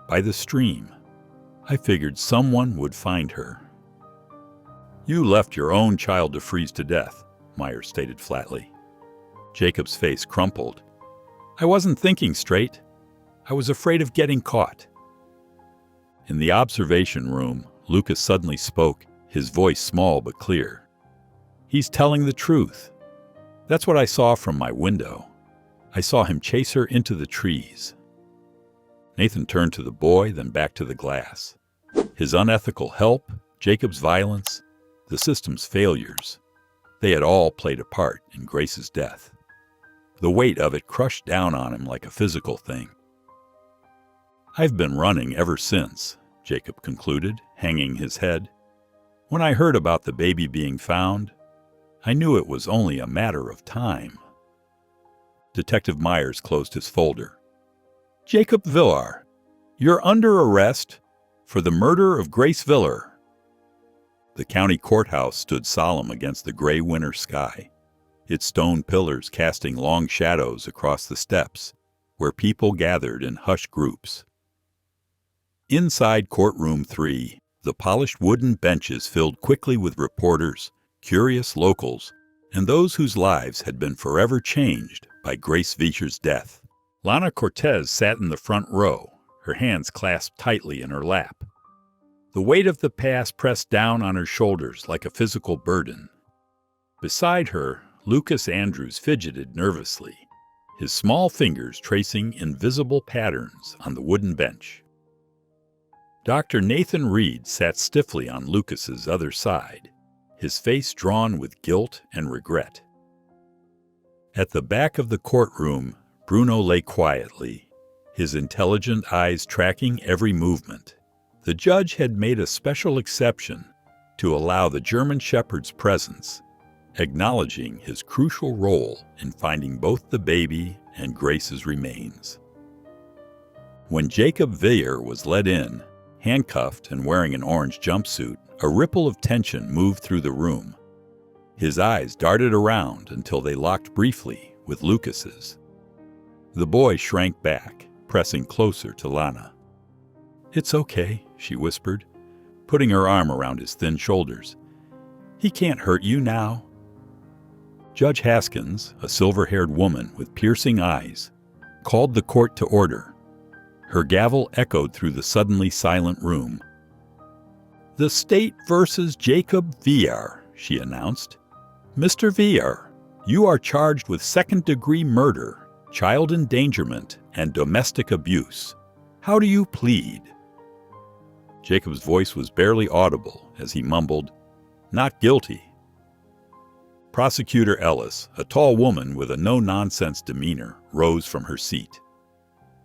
by the stream. I figured someone would find her. You left your own child to freeze to death, Myers stated flatly. Jacob's face crumpled. I wasn't thinking straight. I was afraid of getting caught. In the observation room, Lucas suddenly spoke, his voice small but clear. He's telling the truth. That's what I saw from my window. I saw him chase her into the trees. Nathan turned to the boy, then back to the glass. His unethical help, Jacob's violence, the system's failures, they had all played a part in Grace's death. The weight of it crushed down on him like a physical thing. I've been running ever since, Jacob concluded, hanging his head. When I heard about the baby being found, I knew it was only a matter of time. Detective Myers closed his folder. Jacob Villar, you're under arrest for the murder of Grace Villar. The county courthouse stood solemn against the gray winter sky, its stone pillars casting long shadows across the steps where people gathered in hushed groups. Inside courtroom 3, the polished wooden benches filled quickly with reporters, curious locals, and those whose lives had been forever changed by Grace Vischer's death. Lana Cortez sat in the front row, her hands clasped tightly in her lap. The weight of the past pressed down on her shoulders like a physical burden. Beside her, Lucas Andrews fidgeted nervously, his small fingers tracing invisible patterns on the wooden bench. Dr. Nathan Reed sat stiffly on Lucas's other side, his face drawn with guilt and regret. At the back of the courtroom, Bruno lay quietly, his intelligent eyes tracking every movement. The judge had made a special exception to allow the German Shepherd's presence, acknowledging his crucial role in finding both the baby and Grace's remains. When Jacob Villar was led in, handcuffed and wearing an orange jumpsuit, a ripple of tension moved through the room. His eyes darted around until they locked briefly with Lucas's. The boy shrank back, pressing closer to Lana. It's okay, she whispered, putting her arm around his thin shoulders. He can't hurt you now. Judge Haskins, a silver-haired woman with piercing eyes, called the court to order. Her gavel echoed through the suddenly silent room. The state versus Jacob Villar, she announced. Mr. Villar, you are charged with second-degree murder, child endangerment, and domestic abuse. How do you plead? Jacob's voice was barely audible as he mumbled, Not guilty. Prosecutor Ellis, a tall woman with a no-nonsense demeanor, rose from her seat.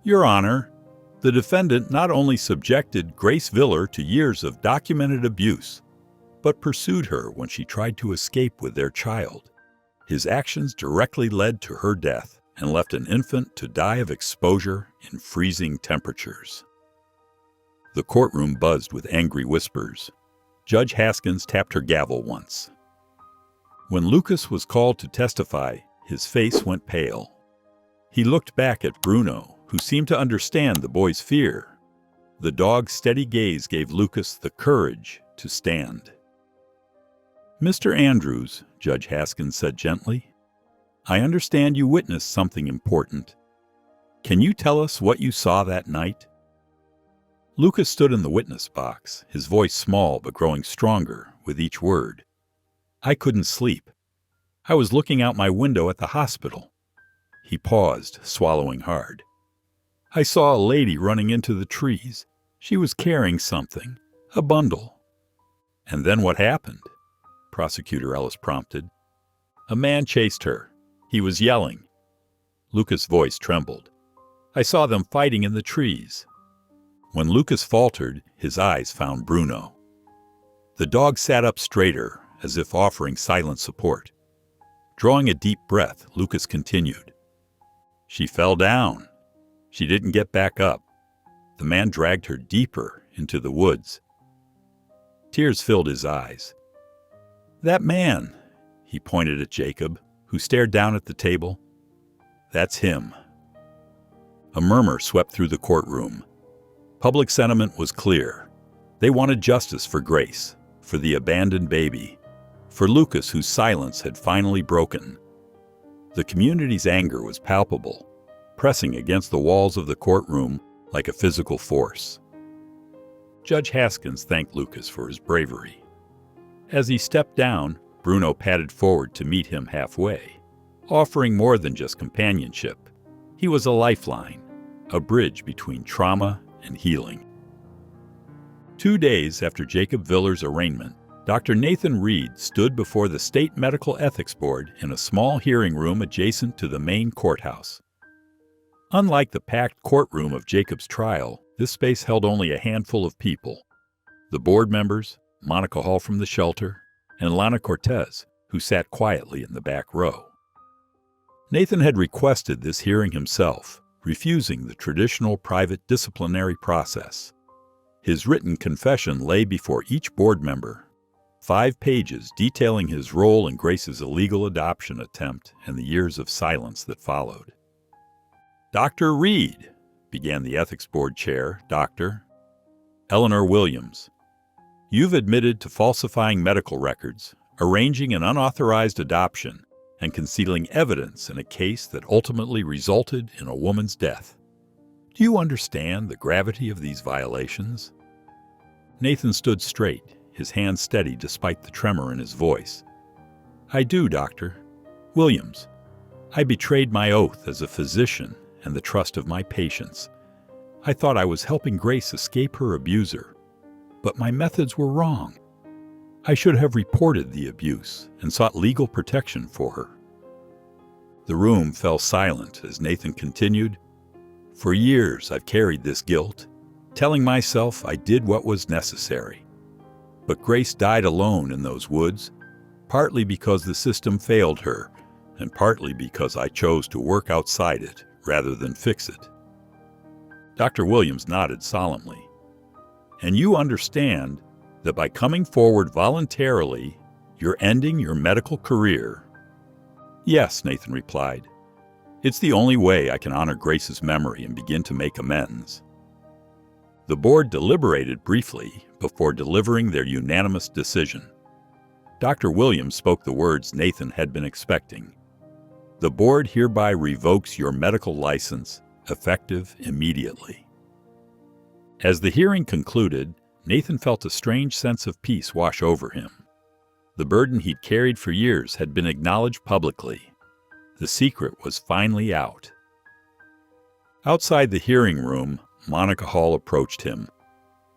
Your Honor, the defendant not only subjected Grace Villar to years of documented abuse, but pursued her when she tried to escape with their child. His actions directly led to her death and left an infant to die of exposure in freezing temperatures. The courtroom buzzed with angry whispers. Judge Haskins tapped her gavel once. When Lucas was called to testify, his face went pale. He looked back at Bruno, who seemed to understand the boy's fear. The dog's steady gaze gave Lucas the courage to stand. Mr. Andrews, Judge Haskins said gently, I understand you witnessed something important. Can you tell us what you saw that night? Lucas stood in the witness box, his voice small but growing stronger with each word. I couldn't sleep. I was looking out my window at the hospital. He paused, swallowing hard. I saw a lady running into the trees. She was carrying something, a bundle. And then what happened? Prosecutor Ellis prompted. A man chased her. He was yelling. Lucas' voice trembled. I saw them fighting in the trees. When Lucas faltered, his eyes found Bruno. The dog sat up straighter, as if offering silent support. Drawing a deep breath, Lucas continued. She fell down. She didn't get back up. the man dragged her deeper into the woods. Tears filled his eyes. "That man," he pointed at Jacob, who stared down at the table. "That's him." A murmur swept through the courtroom. Public sentiment was clear. They wanted justice for Grace, for the abandoned baby, for Lucas, whose silence had finally broken. The community's anger was palpable, pressing against the walls of the courtroom like a physical force. Judge Haskins thanked Lucas for his bravery. As he stepped down, Bruno padded forward to meet him halfway, offering more than just companionship. He was a lifeline, a bridge between trauma and healing. 2 days after Jacob Viller's arraignment, Dr. Nathan Reed stood before the State Medical Ethics Board in a small hearing room adjacent to the main courthouse. Unlike the packed courtroom of Jacob's trial, this space held only a handful of people. The board members, Monica Hall from the shelter, and Lana Cortez, who sat quietly in the back row. Nathan had requested this hearing himself, refusing the traditional private disciplinary process. His written confession lay before each board member, 5 pages detailing his role in Grace's illegal adoption attempt and the years of silence that followed. "Dr. Reed," began the Ethics Board Chair, Dr. Eleanor Williams, "you've admitted to falsifying medical records, arranging an unauthorized adoption, and concealing evidence in a case that ultimately resulted in a woman's death. Do you understand the gravity of these violations?" Nathan stood straight, his hands steady despite the tremor in his voice. "I do, Doctor. Williams, I betrayed my oath as a physician and the trust of my patients. I thought I was helping Grace escape her abuser, but my methods were wrong. I should have reported the abuse and sought legal protection for her." The room fell silent as Nathan continued. "For years I've carried this guilt, telling myself I did what was necessary. But Grace died alone in those woods, partly because the system failed her, and partly because I chose to work outside it rather than fix it." Dr. Williams nodded solemnly. "And you understand that by coming forward voluntarily, you're ending your medical career?" "Yes," Nathan replied. "It's the only way I can honor Grace's memory and begin to make amends." The board deliberated briefly before delivering their unanimous decision. Dr. Williams spoke the words Nathan had been expecting. "The board hereby revokes your medical license, effective immediately." As the hearing concluded, Nathan felt a strange sense of peace wash over him. The burden he'd carried for years had been acknowledged publicly. The secret was finally out. Outside the hearing room, Monica Hall approached him.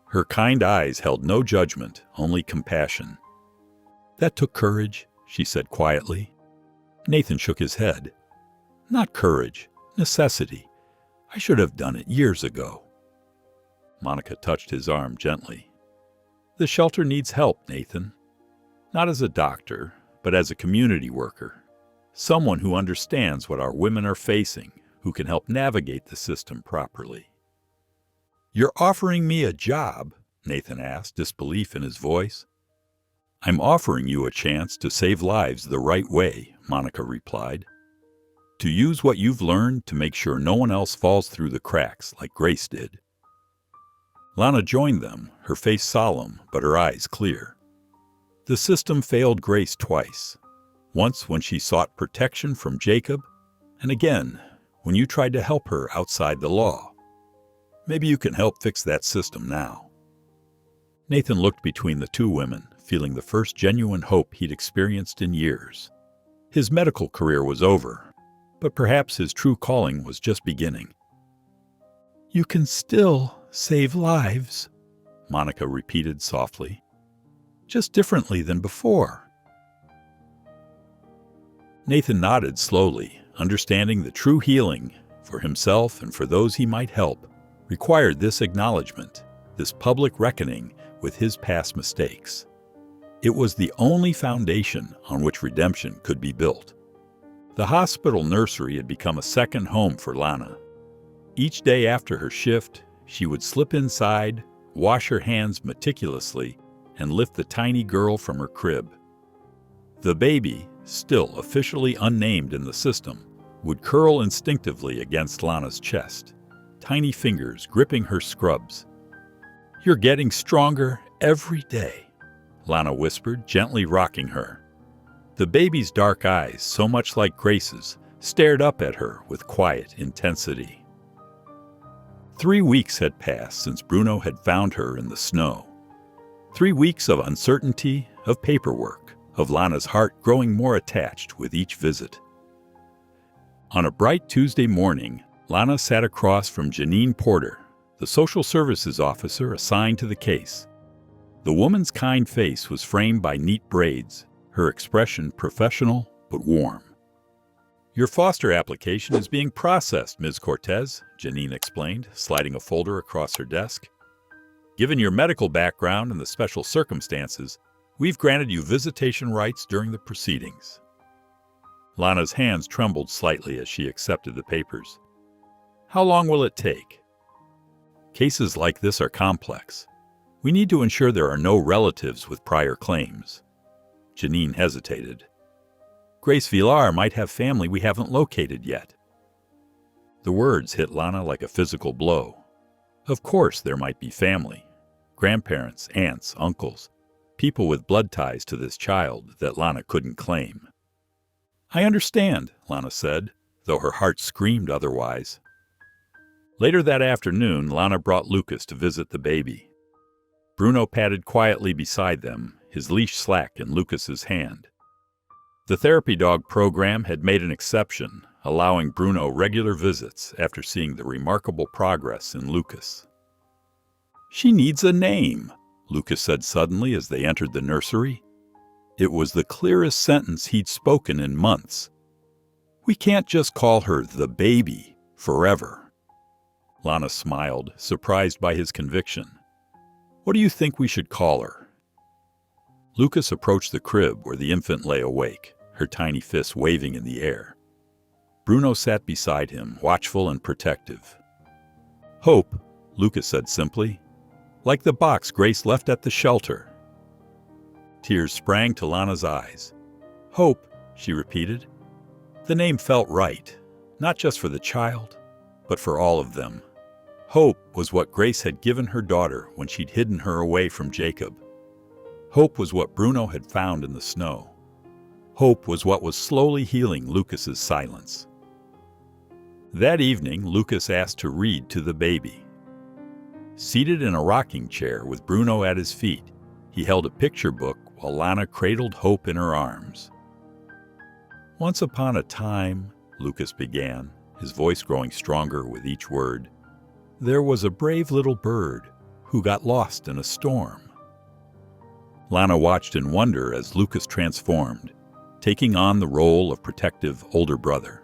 Her kind eyes held no judgment, only compassion. "That took courage," she said quietly. Nathan shook his head. "Not courage, necessity. I should have done it years ago." Monica touched his arm gently. "The shelter needs help, Nathan. Not as a doctor, but as a community worker. Someone who understands what our women are facing, who can help navigate the system properly." "You're offering me a job?" Nathan asked, disbelief in his voice. "I'm offering you a chance to save lives the right way," Monica replied. "To use what you've learned to make sure no one else falls through the cracks like Grace did." Lana joined them, her face solemn but her eyes clear. "The system failed Grace twice. Once when she sought protection from Jacob, and again when you tried to help her outside the law. Maybe you can help fix that system now." Nathan looked between the two women, feeling the first genuine hope he'd experienced in years. His medical career was over, but perhaps his true calling was just beginning. "You can still save lives," Monica repeated softly. "Just differently than before." Nathan nodded slowly, understanding the true healing, for himself and for those he might help, required this acknowledgement, this public reckoning with his past mistakes. It was the only foundation on which redemption could be built. The hospital nursery had become a second home for Lana. Each day after her shift, she would slip inside, wash her hands meticulously, and lift the tiny girl from her crib. The baby, still officially unnamed in the system, would curl instinctively against Lana's chest, tiny fingers gripping her scrubs. "You're getting stronger every day," Lana whispered, gently rocking her. The baby's dark eyes, so much like Grace's, stared up at her with quiet intensity. 3 weeks had passed since Bruno had found her in the snow. 3 weeks of uncertainty, of paperwork, of Lana's heart growing more attached with each visit. On a bright Tuesday morning, Lana sat across from Janine Porter, the social services officer assigned to the case. The woman's kind face was framed by neat braids, her expression professional but warm. "Your foster application is being processed, Ms. Cortez," Janine explained, sliding a folder across her desk. "Given your medical background and the special circumstances, we've granted you visitation rights during the proceedings." Lana's hands trembled slightly as she accepted the papers. "How long will it take?" "Cases like this are complex. We need to ensure there are no relatives with prior claims." Janine hesitated. "Grace Villar might have family we haven't located yet." The words hit Lana like a physical blow. Of course there might be family. Grandparents, aunts, uncles, people with blood ties to this child that Lana couldn't claim. "I understand," Lana said, though her heart screamed otherwise. Later that afternoon, Lana brought Lucas to visit the baby. Bruno padded quietly beside them, his leash slack in Lucas's hand. The therapy dog program had made an exception, allowing Bruno regular visits after seeing the remarkable progress in Lucas. "She needs a name," Lucas said suddenly as they entered the nursery. It was the clearest sentence he'd spoken in months. "We can't just call her the baby forever." Lana smiled, surprised by his conviction. "What do you think we should call her?" Lucas approached the crib where the infant lay awake, her tiny fists waving in the air. Bruno sat beside him, watchful and protective. "Hope," Lucas said simply, "like the box Grace left at the shelter." Tears sprang to Lana's eyes. "Hope," she repeated. The name felt right, not just for the child, but for all of them. Hope was what Grace had given her daughter when she'd hidden her away from Jacob. Hope was what Bruno had found in the snow. Hope was what was slowly healing Lucas's silence. That evening, Lucas asked to read to the baby. Seated in a rocking chair with Bruno at his feet, he held a picture book while Lana cradled Hope in her arms. "Once upon a time," Lucas began, his voice growing stronger with each word, "there was a brave little bird who got lost in a storm." Lana watched in wonder as Lucas transformed, taking on the role of protective older brother.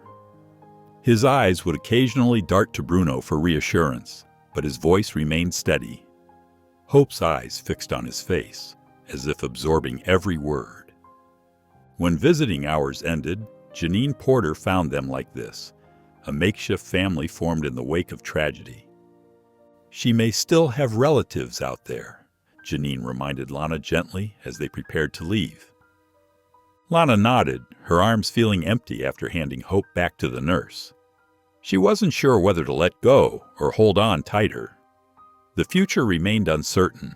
His eyes would occasionally dart to Bruno for reassurance, but his voice remained steady. Hope's eyes fixed on his face, as if absorbing every word. When visiting hours ended, Janine Porter found them like this, a makeshift family formed in the wake of tragedy. "She may still have relatives out there," Janine reminded Lana gently as they prepared to leave. Lana nodded, her arms feeling empty after handing Hope back to the nurse. She wasn't sure whether to let go or hold on tighter. The future remained uncertain,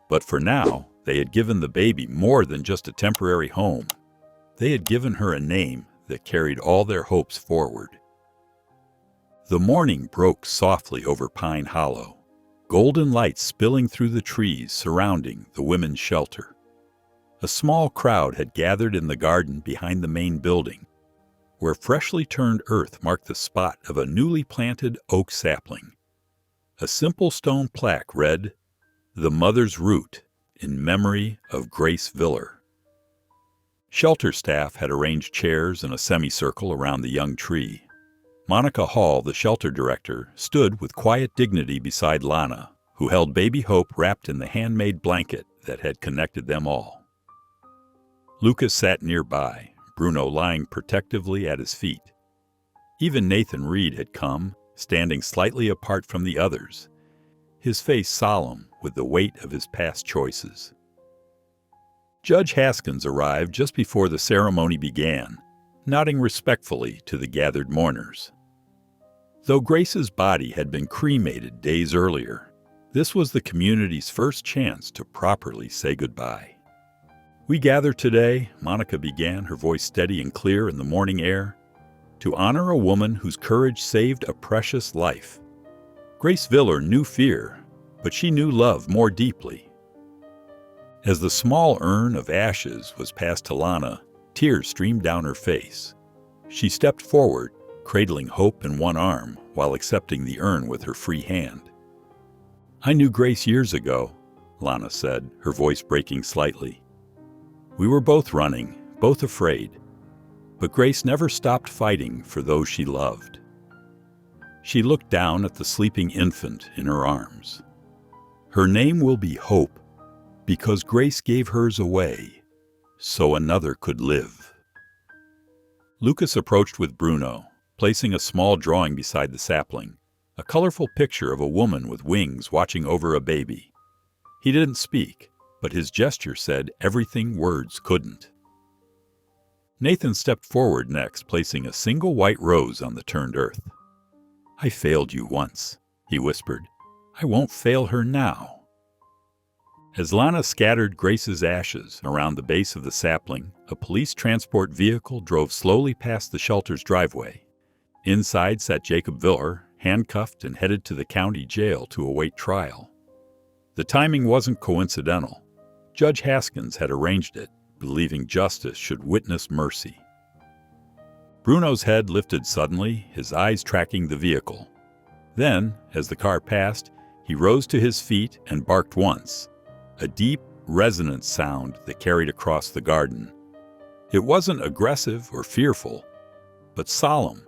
but for now, they had given the baby more than just a temporary home. They had given her a name that carried all their hopes forward. The morning broke softly over Pine Hollow, golden lights spilling through the trees surrounding the women's shelter. A small crowd had gathered in the garden behind the main building, where freshly turned earth marked the spot of a newly planted oak sapling. A simple stone plaque read, "The Mother's Root, in memory of Grace Villar." Shelter staff had arranged chairs in a semicircle around the young tree. Monica Hall, the shelter director, stood with quiet dignity beside Lana, who held baby Hope wrapped in the handmade blanket that had connected them all. Lucas sat nearby, Bruno lying protectively at his feet. Even Nathan Reed had come, standing slightly apart from the others, his face solemn with the weight of his past choices. Judge Haskins arrived just before the ceremony began, nodding respectfully to the gathered mourners. Though Grace's body had been cremated days earlier, this was the community's first chance to properly say goodbye. "We gather today," Monica began, her voice steady and clear in the morning air, "to honor a woman whose courage saved a precious life. Grace Viller knew fear, but she knew love more deeply." As the small urn of ashes was passed to Lana, tears streamed down her face. She stepped forward, cradling hope in one arm while accepting the urn with her free hand. "I knew Grace years ago," Lana said, her voice breaking slightly. "We were both running, both afraid. But Grace never stopped fighting for those she loved." She looked down at the sleeping infant in her arms. "Her name will be Hope, because Grace gave hers away, so another could live." Lucas approached with Bruno, placing a small drawing beside the sapling, a colorful picture of a woman with wings watching over a baby. He didn't speak, but his gesture said everything words couldn't. Nathan stepped forward next, placing a single white rose on the turned earth. "I failed you once," he whispered. "I won't fail her now." As Lana scattered Grace's ashes around the base of the sapling, a police transport vehicle drove slowly past the shelter's driveway. Inside sat Jacob Viller, handcuffed and headed to the county jail to await trial. The timing wasn't coincidental. Judge Haskins had arranged it, believing justice should witness mercy. Bruno's head lifted suddenly, his eyes tracking the vehicle. Then, as the car passed, he rose to his feet and barked once, a deep, resonant sound that carried across the garden. It wasn't aggressive or fearful, but solemn,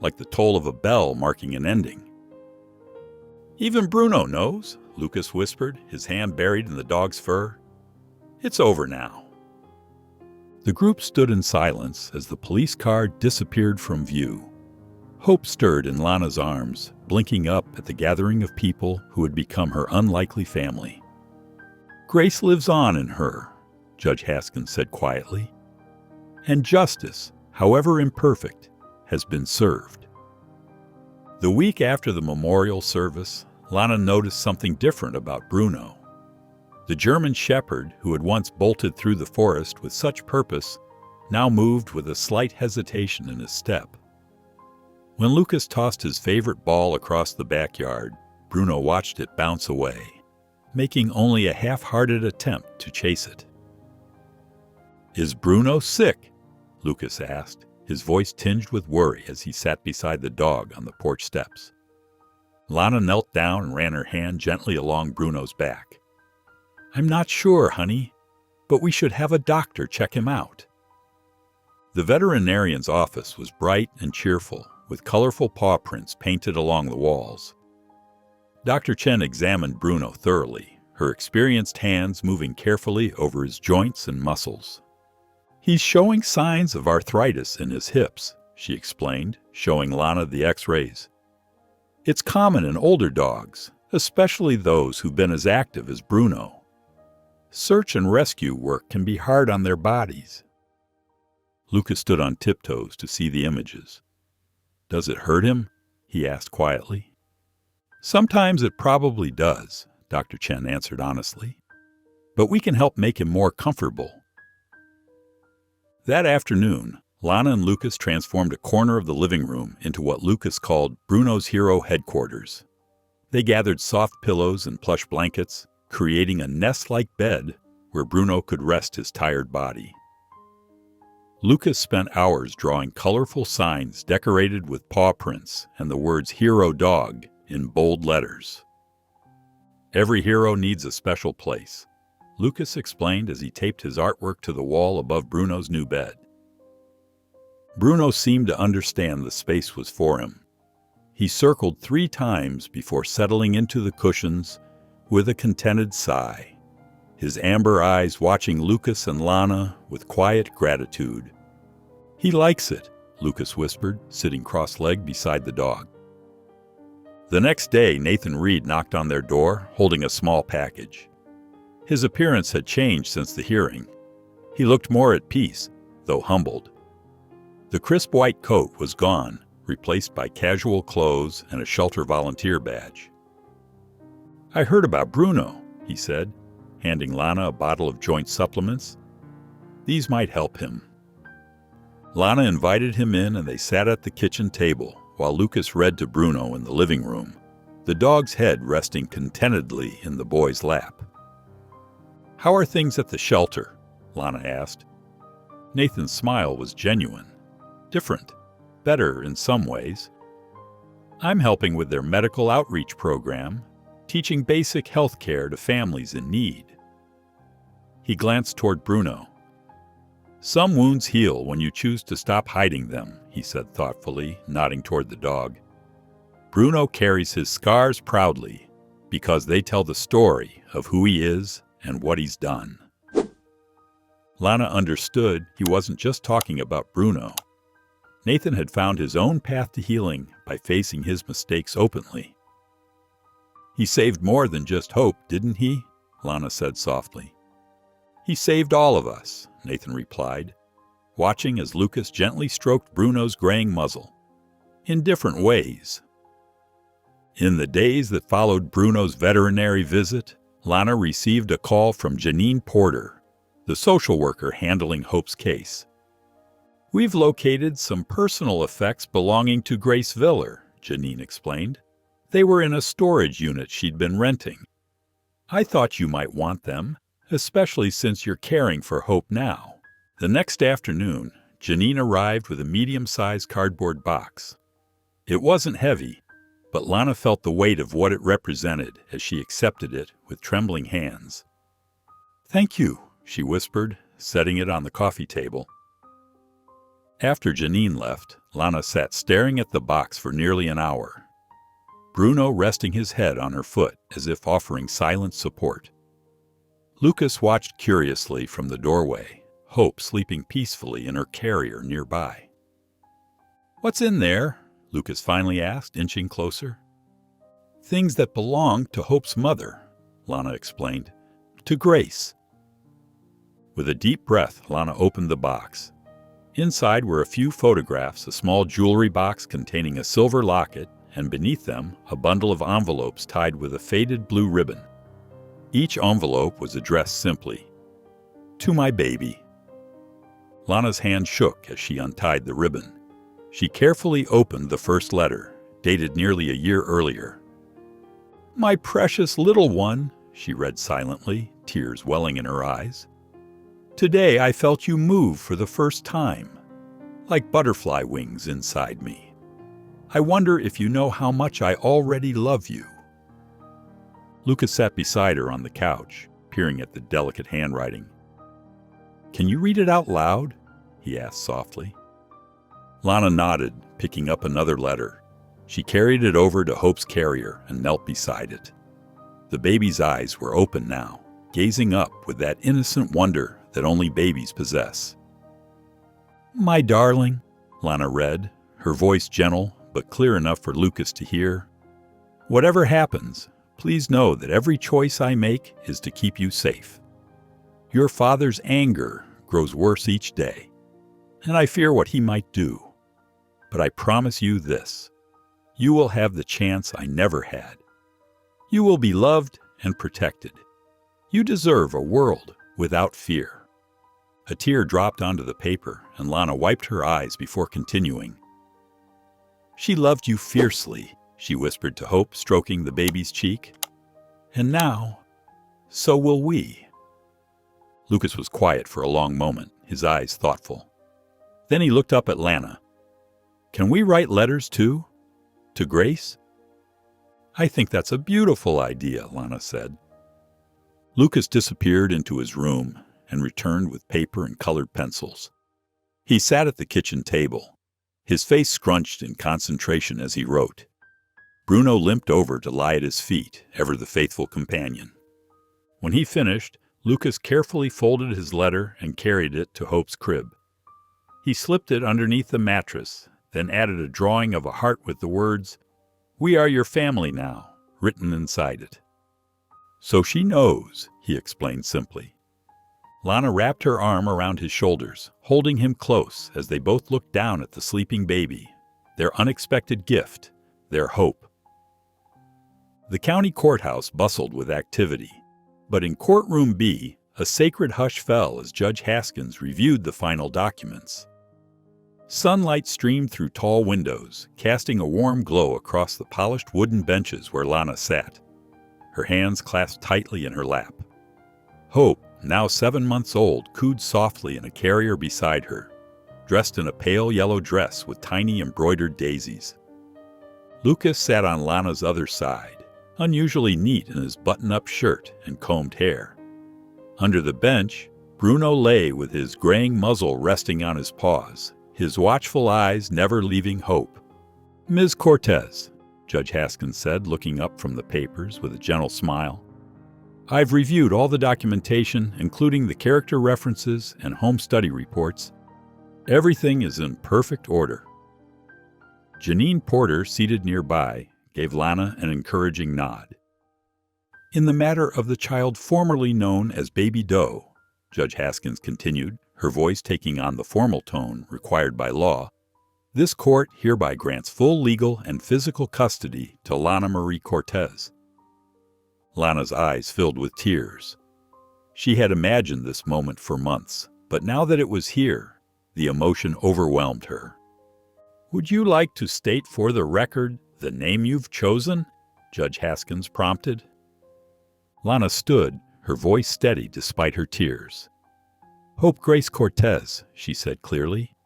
like the toll of a bell marking an ending. "Even Bruno knows," Lucas whispered, his hand buried in the dog's fur. "It's over now." The group stood in silence as the police car disappeared from view. Hope stirred in Lana's arms, blinking up at the gathering of people who had become her unlikely family. "Grace lives on in her," Judge Haskins said quietly. "And justice, however imperfect, has been served." The week after the memorial service, Lana noticed something different about Bruno. The German shepherd, who had once bolted through the forest with such purpose, now moved with a slight hesitation in his step. When Lucas tossed his favorite ball across the backyard, Bruno watched it bounce away, making only a half-hearted attempt to chase it. "Is Bruno sick?" Lucas asked, his voice tinged with worry as he sat beside the dog on the porch steps. Lana knelt down and ran her hand gently along Bruno's back. "I'm not sure, honey, but we should have a doctor check him out." The veterinarian's office was bright and cheerful, with colorful paw prints painted along the walls. Dr. Chen examined Bruno thoroughly, her experienced hands moving carefully over his joints and muscles. "He's showing signs of arthritis in his hips," she explained, showing Lana the x-rays. "It's common in older dogs, especially those who've been as active as Bruno. Search and rescue work can be hard on their bodies." Lucas stood on tiptoes to see the images. "Does it hurt him?" he asked quietly. "Sometimes it probably does," Dr. Chen answered honestly. "But we can help make him more comfortable." That afternoon, Lana and Lucas transformed a corner of the living room into what Lucas called Bruno's Hero Headquarters. They gathered soft pillows and plush blankets, creating a nest-like bed where Bruno could rest his tired body. Lucas spent hours drawing colorful signs decorated with paw prints and the words "Hero Dog" in bold letters. "Every hero needs a special place," Lucas explained as he taped his artwork to the wall above Bruno's new bed. Bruno seemed to understand the space was for him. He circled 3 times before settling into the cushions with a contented sigh, his amber eyes watching Lucas and Lana with quiet gratitude. "He likes it," Lucas whispered, sitting cross-legged beside the dog. The next day, Nathan Reed knocked on their door, holding a small package. His appearance had changed since the hearing. He looked more at peace, though humbled. The crisp white coat was gone, replaced by casual clothes and a shelter volunteer badge. "I heard about Bruno," he said, handing Lana a bottle of joint supplements. "These might help him." Lana invited him in and they sat at the kitchen table while Lucas read to Bruno in the living room, the dog's head resting contentedly in the boy's lap. "How are things at the shelter?" Lana asked. Nathan's smile was genuine. Different. Better in some ways. "I'm helping with their medical outreach program, teaching basic health care to families in need." He glanced toward Bruno. "Some wounds heal when you choose to stop hiding them," he said thoughtfully, nodding toward the dog. "Bruno carries his scars proudly because they tell the story of who he is and what he's done." Lana understood he wasn't just talking about Bruno. Nathan had found his own path to healing by facing his mistakes openly. "He saved more than just Hope, didn't he?" Lana said softly. "He saved all of us," Nathan replied, watching as Lucas gently stroked Bruno's graying muzzle. "In different ways." In the days that followed Bruno's veterinary visit, Lana received a call from Janine Porter, the social worker handling Hope's case. "We've located some personal effects belonging to Grace Viller," Janine explained. "They were in a storage unit she'd been renting. I thought you might want them, especially since you're caring for Hope now." The next afternoon, Janine arrived with a medium-sized cardboard box. It wasn't heavy, but Lana felt the weight of what it represented as she accepted it with trembling hands. "Thank you," she whispered, setting it on the coffee table. After Janine left, Lana sat staring at the box for nearly an hour, Bruno resting his head on her foot as if offering silent support. Lucas watched curiously from the doorway, Hope sleeping peacefully in her carrier nearby. "What's in there?" Lucas finally asked, inching closer. "Things that belong to Hope's mother," Lana explained. "To Grace." With a deep breath, Lana opened the box. Inside were a few photographs, a small jewelry box containing a silver locket, and beneath them, a bundle of envelopes tied with a faded blue ribbon. Each envelope was addressed simply, "To my baby." Lana's hand shook as she untied the ribbon. She carefully opened the first letter, dated nearly a year earlier. "My precious little one," she read silently, tears welling in her eyes. "Today I felt you move for the first time, like butterfly wings inside me. I wonder if you know how much I already love you." Lucas sat beside her on the couch, peering at the delicate handwriting. "Can you read it out loud?" he asked softly. Lana nodded, picking up another letter. She carried it over to Hope's carrier and knelt beside it. The baby's eyes were open now, gazing up with that innocent wonder that only babies possess. "My darling," Lana read, her voice gentle but clear enough for Lucas to hear. "Whatever happens, please know that every choice I make is to keep you safe. Your father's anger grows worse each day, and I fear what he might do. But I promise you this, you will have the chance I never had. You will be loved and protected. You deserve a world without fear." A tear dropped onto the paper, and Lana wiped her eyes before continuing. "She loved you fiercely," she whispered to Hope, stroking the baby's cheek. "And now, so will we." Lucas was quiet for a long moment, his eyes thoughtful. Then he looked up at Lana. "Can we write letters too? To Grace?" "I think that's a beautiful idea," Lana said. Lucas disappeared into his room and returned with paper and colored pencils. He sat at the kitchen table, his face scrunched in concentration as he wrote. Bruno limped over to lie at his feet, ever the faithful companion. When he finished, Lucas carefully folded his letter and carried it to Hope's crib. He slipped it underneath the mattress, then added a drawing of a heart with the words, "We are your family now," written inside it. "So she knows," he explained simply. Lana wrapped her arm around his shoulders, holding him close as they both looked down at the sleeping baby, their unexpected gift, their hope. The county courthouse bustled with activity, but in courtroom B, a sacred hush fell as Judge Haskins reviewed the final documents. Sunlight streamed through tall windows, casting a warm glow across the polished wooden benches where Lana sat, her hands clasped tightly in her lap. Hope, now 7 months old, cooed softly in a carrier beside her, dressed in a pale yellow dress with tiny embroidered daisies. Lucas sat on Lana's other side, unusually neat in his button-up shirt and combed hair. Under the bench, Bruno lay with his graying muzzle resting on his paws, his watchful eyes never leaving Hope. "Ms. Cortez," Judge Haskins said, looking up from the papers with a gentle smile, "I've reviewed all the documentation, including the character references and home study reports. Everything is in perfect order." Janine Porter, seated nearby, gave Lana an encouraging nod. "In the matter of the child formerly known as Baby Doe," Judge Haskins continued, her voice taking on the formal tone required by law, "this court hereby grants full legal and physical custody to Lana Marie Cortez." Lana's eyes filled with tears. She had imagined this moment for months, but now that it was here, the emotion overwhelmed her. "Would you like to state for the record the name you've chosen?" Judge Haskins prompted. Lana stood, her voice steady despite her tears. "Hope Grace Cortez," she said clearly.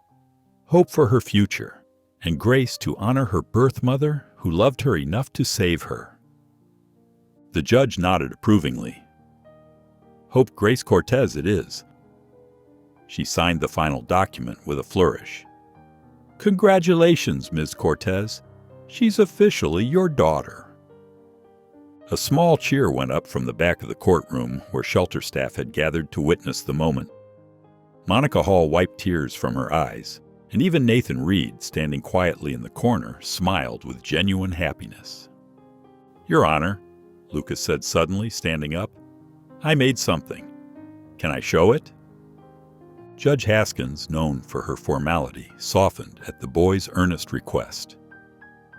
"Hope for her future, and grace to honor her birth mother who loved her enough to save her." The judge nodded approvingly. "Hope Grace Cortez it is." She signed the final document with a flourish. "Congratulations, Ms. Cortez. She's officially your daughter." A small cheer went up from the back of the courtroom where shelter staff had gathered to witness the moment. Monica Hall wiped tears from her eyes, and even Nathan Reed, standing quietly in the corner, smiled with genuine happiness. "Your Honor," Lucas said suddenly, standing up, "I made something. Can I show it?" Judge Haskins, known for her formality, softened at the boy's earnest request.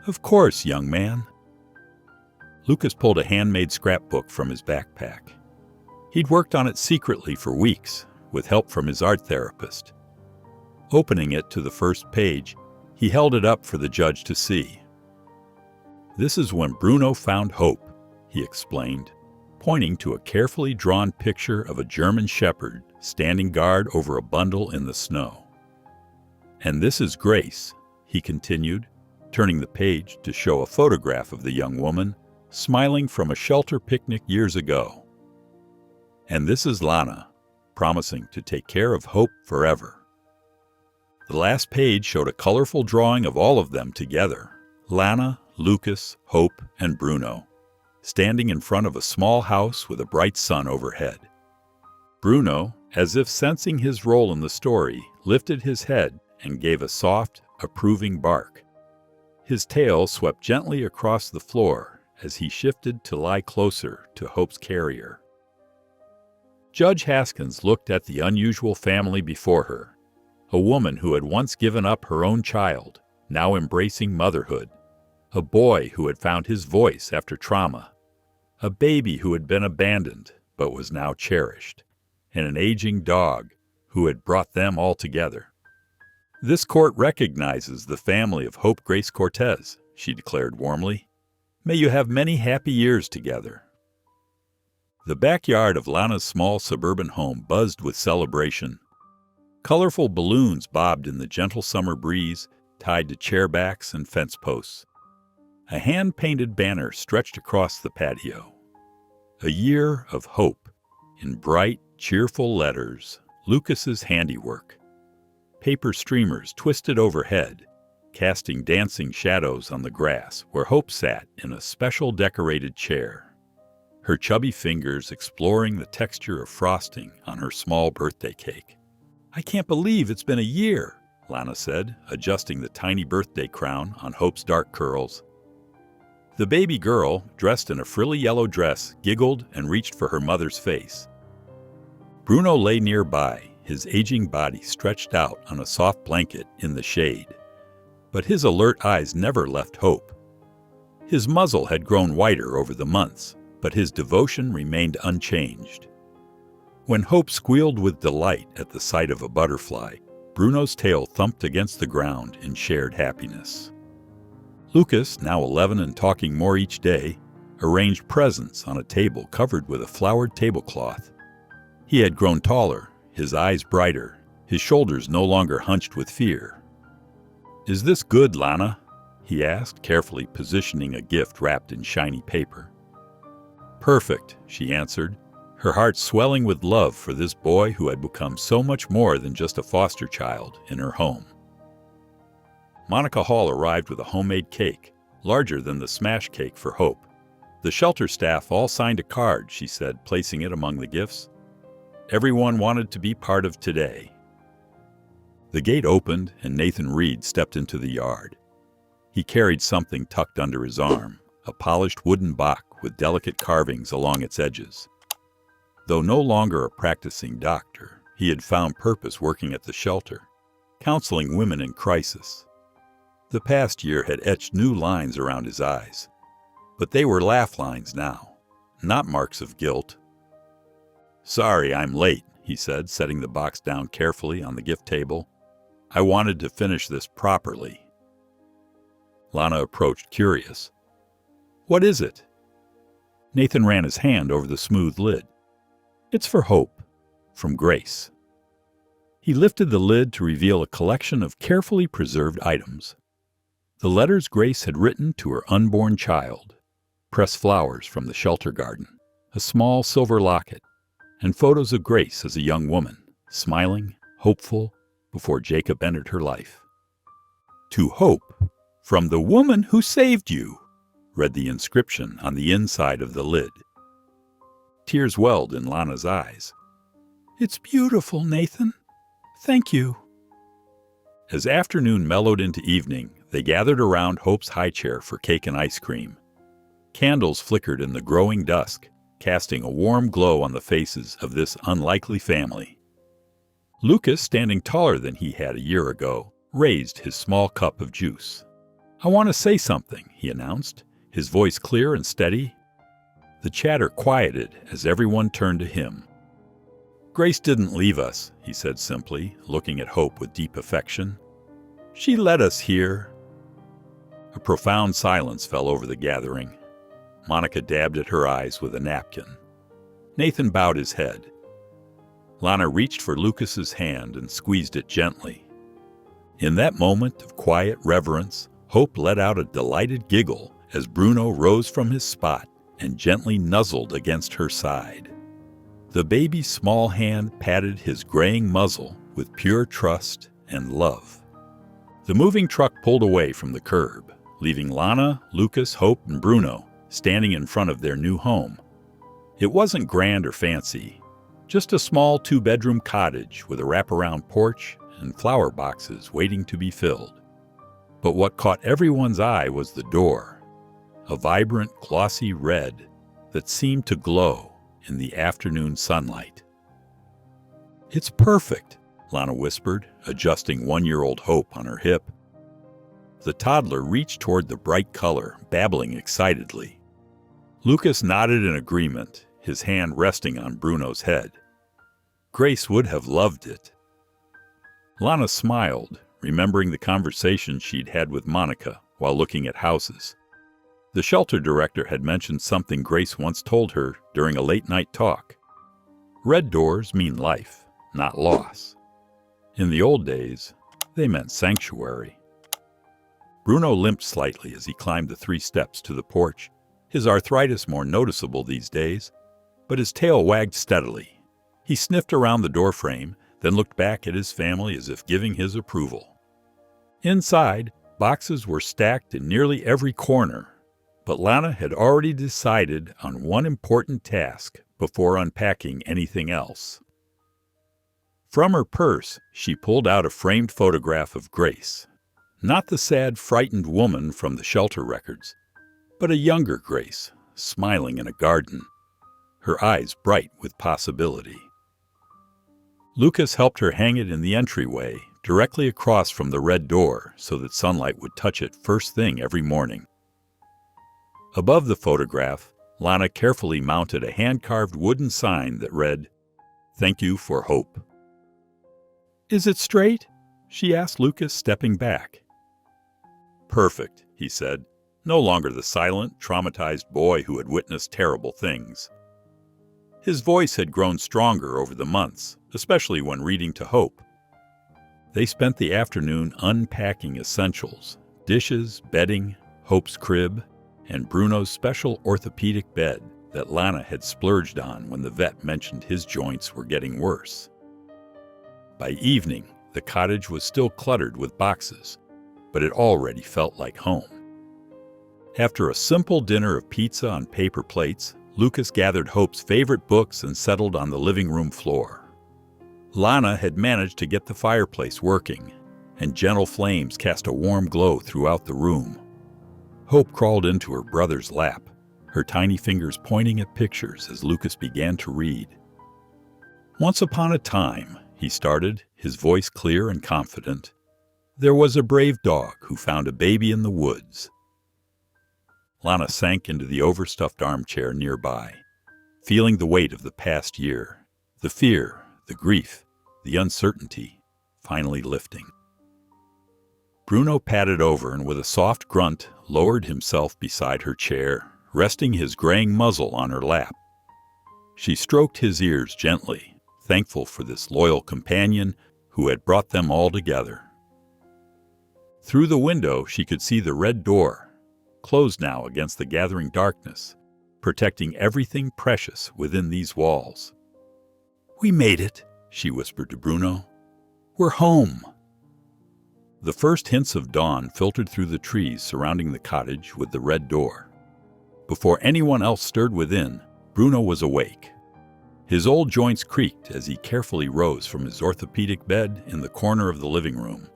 "Of course, young man." Lucas pulled a handmade scrapbook from his backpack. He'd worked on it secretly for weeks, with help from his art therapist. Opening it to the first page, he held it up for the judge to see. "This is when Bruno found hope," he explained, pointing to a carefully drawn picture of a German shepherd standing guard over a bundle in the snow. "And this is Grace," he continued, turning the page to show a photograph of the young woman, smiling from a shelter picnic years ago. "And this is Lana, promising to take care of Hope forever." The last page showed a colorful drawing of all of them together, Lana, Lucas, Hope, and Bruno, standing in front of a small house with a bright sun overhead. Bruno, as if sensing his role in the story, lifted his head and gave a soft, approving bark. His tail swept gently across the floor as he shifted to lie closer to Hope's carrier. Judge Haskins looked at the unusual family before her, a woman who had once given up her own child, now embracing motherhood, a boy who had found his voice after trauma, a baby who had been abandoned but was now cherished, and an aging dog who had brought them all together. "This court recognizes the family of Hope Grace Cortez," she declared warmly. "May you have many happy years together." The backyard of Lana's small suburban home buzzed with celebration. Colorful balloons bobbed in the gentle summer breeze, tied to chair backs and fence posts. A hand-painted banner stretched across the patio. "A year of hope," in bright, cheerful letters, Lucas's handiwork. Paper streamers twisted overhead, casting dancing shadows on the grass where Hope sat in a special decorated chair, her chubby fingers exploring the texture of frosting on her small birthday cake. "I can't believe it's been a year," Lana said, adjusting the tiny birthday crown on Hope's dark curls. The baby girl, dressed in a frilly yellow dress, giggled and reached for her mother's face. Bruno lay nearby, his aging body stretched out on a soft blanket in the shade. But his alert eyes never left Hope. His muzzle had grown whiter over the months, but his devotion remained unchanged. When Hope squealed with delight at the sight of a butterfly, Bruno's tail thumped against the ground in shared happiness. Lucas, now 11 and talking more each day, arranged presents on a table covered with a flowered tablecloth. He had grown taller, his eyes brighter, his shoulders no longer hunched with fear. "Is this good, Lana?" he asked, carefully positioning a gift wrapped in shiny paper. "Perfect," she answered, her heart swelling with love for this boy who had become so much more than just a foster child in her home. Monica Hall arrived with a homemade cake, larger than the smash cake for Hope. The shelter staff all signed a card, she said, placing it among the gifts. Everyone wanted to be part of today. The gate opened and Nathan Reed stepped into the yard. He carried something tucked under his arm, a polished wooden box with delicate carvings along its edges. Though no longer a practicing doctor, he had found purpose working at the shelter, counseling women in crisis. The past year had etched new lines around his eyes, but they were laugh lines now, not marks of guilt. "Sorry, I'm late," he said, setting the box down carefully on the gift table. "I wanted to finish this properly." Lana approached, curious. "What is it?" Nathan ran his hand over the smooth lid. "It's for Hope, from Grace." He lifted the lid to reveal a collection of carefully preserved items. The letters Grace had written to her unborn child, pressed flowers from the shelter garden, a small silver locket, and photos of Grace as a young woman, smiling, hopeful, before Jacob entered her life. "To Hope, from the woman who saved you," read the inscription on the inside of the lid. Tears welled in Lana's eyes. "It's beautiful, Nathan. Thank you." As afternoon mellowed into evening, they gathered around Hope's high chair for cake and ice cream. Candles flickered in the growing dusk, casting a warm glow on the faces of this unlikely family. Lucas, standing taller than he had a year ago, raised his small cup of juice. "I want to say something," he announced, his voice clear and steady. The chatter quieted as everyone turned to him. "Grace didn't leave us," he said simply, looking at Hope with deep affection. "She led us here." A profound silence fell over the gathering. Monica dabbed at her eyes with a napkin. Nathan bowed his head. Lana reached for Lucas's hand and squeezed it gently. In that moment of quiet reverence, Hope let out a delighted giggle as Bruno rose from his spot and gently nuzzled against her side. The baby's small hand patted his graying muzzle with pure trust and love. The moving truck pulled away from the curb, leaving Lana, Lucas, Hope, and Bruno standing in front of their new home. It wasn't grand or fancy, just a small 2-bedroom cottage with a wraparound porch and flower boxes waiting to be filled. But what caught everyone's eye was the door, a vibrant, glossy red that seemed to glow in the afternoon sunlight. "It's perfect," Lana whispered, adjusting 1-year-old Hope on her hip. The toddler reached toward the bright color, babbling excitedly. Lucas nodded in agreement, his hand resting on Bruno's head. Grace would have loved it. Lana smiled, remembering the conversation she'd had with Monica while looking at houses. The shelter director had mentioned something Grace once told her during a late-night talk. Red doors mean life, not loss. In the old days, they meant sanctuary. Bruno limped slightly as he climbed the 3 steps to the porch, his arthritis more noticeable these days, but his tail wagged steadily. He sniffed around the doorframe, then looked back at his family as if giving his approval. Inside, boxes were stacked in nearly every corner, but Lana had already decided on one important task before unpacking anything else. From her purse, she pulled out a framed photograph of Grace. Not the sad, frightened woman from the shelter records, but a younger Grace, smiling in a garden, her eyes bright with possibility. Lucas helped her hang it in the entryway, directly across from the red door so that sunlight would touch it first thing every morning. Above the photograph, Lana carefully mounted a hand-carved wooden sign that read, "Thank you for hope." "Is it straight?" she asked Lucas, stepping back. "Perfect," he said, no longer the silent, traumatized boy who had witnessed terrible things. His voice had grown stronger over the months, especially when reading to Hope. They spent the afternoon unpacking essentials, dishes, bedding, Hope's crib, and Bruno's special orthopedic bed that Lana had splurged on when the vet mentioned his joints were getting worse. By evening, the cottage was still cluttered with boxes, but it already felt like home. After a simple dinner of pizza on paper plates, Lucas gathered Hope's favorite books and settled on the living room floor. Lana had managed to get the fireplace working, and gentle flames cast a warm glow throughout the room. Hope crawled into her brother's lap, her tiny fingers pointing at pictures as Lucas began to read. "Once upon a time," he started, his voice clear and confident, "there was a brave dog who found a baby in the woods." Lana sank into the overstuffed armchair nearby, feeling the weight of the past year, the fear, the grief, the uncertainty, finally lifting. Bruno padded over and with a soft grunt lowered himself beside her chair, resting his graying muzzle on her lap. She stroked his ears gently, thankful for this loyal companion who had brought them all together. Through the window she could see the red door, closed now against the gathering darkness, protecting everything precious within these walls. "We made it," she whispered to Bruno. "We're home." The first hints of dawn filtered through the trees surrounding the cottage with the red door. Before anyone else stirred within, Bruno was awake. His old joints creaked as he carefully rose from his orthopedic bed in the corner of the living room.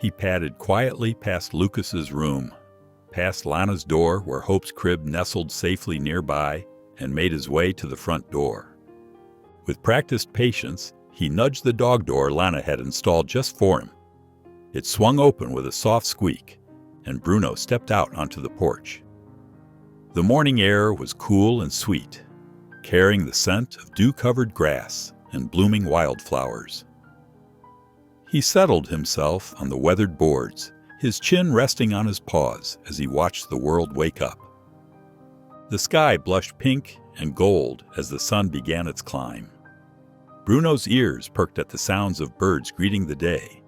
He padded quietly past Lucas's room, past Lana's door where Hope's crib nestled safely nearby, and made his way to the front door. With practiced patience, he nudged the dog door Lana had installed just for him. It swung open with a soft squeak, and Bruno stepped out onto the porch. The morning air was cool and sweet, carrying the scent of dew-covered grass and blooming wildflowers. He settled himself on the weathered boards, his chin resting on his paws as he watched the world wake up. The sky blushed pink and gold as the sun began its climb. Bruno's ears perked at the sounds of birds greeting the day,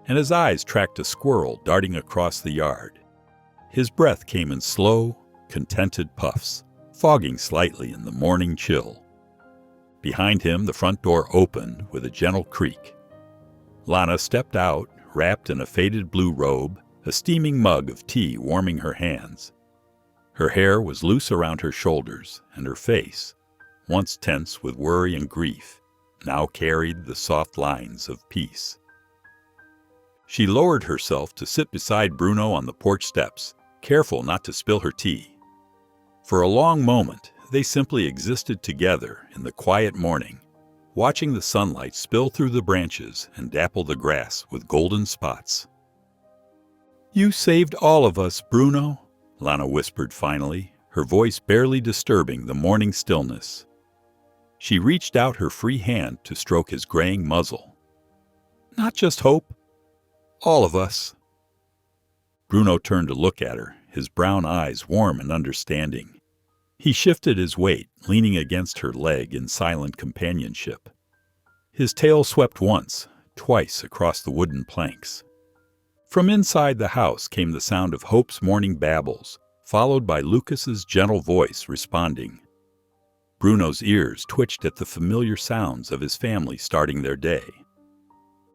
and his eyes tracked a squirrel darting across the yard. His breath came in slow, contented puffs, fogging slightly in the morning chill. Behind him, the front door opened with a gentle creak. Lana stepped out, wrapped in a faded blue robe, a steaming mug of tea warming her hands. Her hair was loose around her shoulders, and her face, once tense with worry and grief, now carried the soft lines of peace. She lowered herself to sit beside Bruno on the porch steps, careful not to spill her tea. For a long moment, they simply existed together in the quiet morning, watching the sunlight spill through the branches and dapple the grass with golden spots. "You saved all of us, Bruno," Lana whispered finally, her voice barely disturbing the morning stillness. She reached out her free hand to stroke his graying muzzle. "Not just Hope. All of us." Bruno turned to look at her, his brown eyes warm and understanding. He shifted his weight, leaning against her leg in silent companionship. His tail swept once, twice across the wooden planks. From inside the house came the sound of Hope's morning babbles, followed by Lucas's gentle voice responding. Bruno's ears twitched at the familiar sounds of his family starting their day.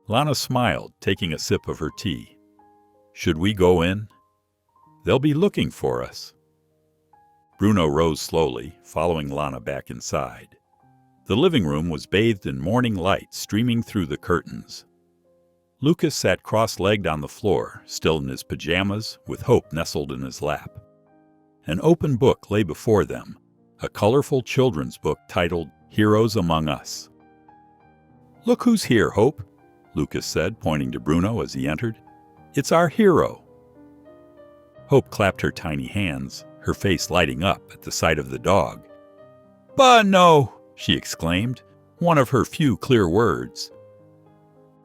Lana smiled, taking a sip of her tea. "Should we go in? They'll be looking for us." Bruno rose slowly, following Lana back inside. The living room was bathed in morning light streaming through the curtains. Lucas sat cross-legged on the floor, still in his pajamas, with Hope nestled in his lap. An open book lay before them, a colorful children's book titled Heroes Among Us. "Look who's here, Hope," Lucas said, pointing to Bruno as he entered. "It's our hero." Hope clapped her tiny hands, her face lighting up at the sight of the dog. "Bah, no!" she exclaimed, one of her few clear words.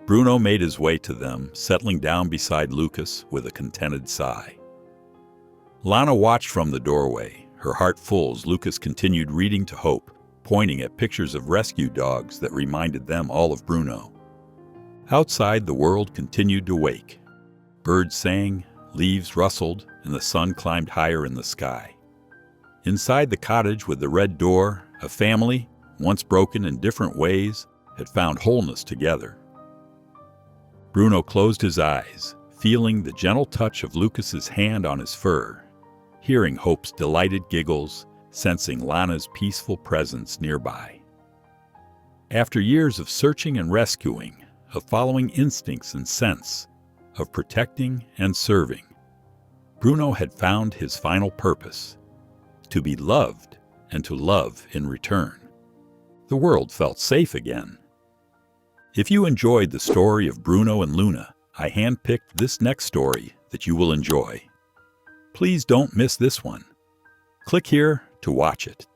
Bruno made his way to them, settling down beside Lucas with a contented sigh. Lana watched from the doorway, her heart full as Lucas continued reading to Hope, pointing at pictures of rescue dogs that reminded them all of Bruno. Outside, the world continued to wake. Birds sang, leaves rustled, and the sun climbed higher in the sky. Inside the cottage with the red door, a family, once broken in different ways, had found wholeness together. Bruno closed his eyes, feeling the gentle touch of Lucas's hand on his fur, hearing Hope's delighted giggles, sensing Lana's peaceful presence nearby. After years of searching and rescuing, of following instincts and sense, of protecting and serving, Bruno had found his final purpose: to be loved and to love in return. The world felt safe again. If you enjoyed the story of Bruno and Luna, I handpicked this next story that you will enjoy. Please don't miss this one. Click here to watch it.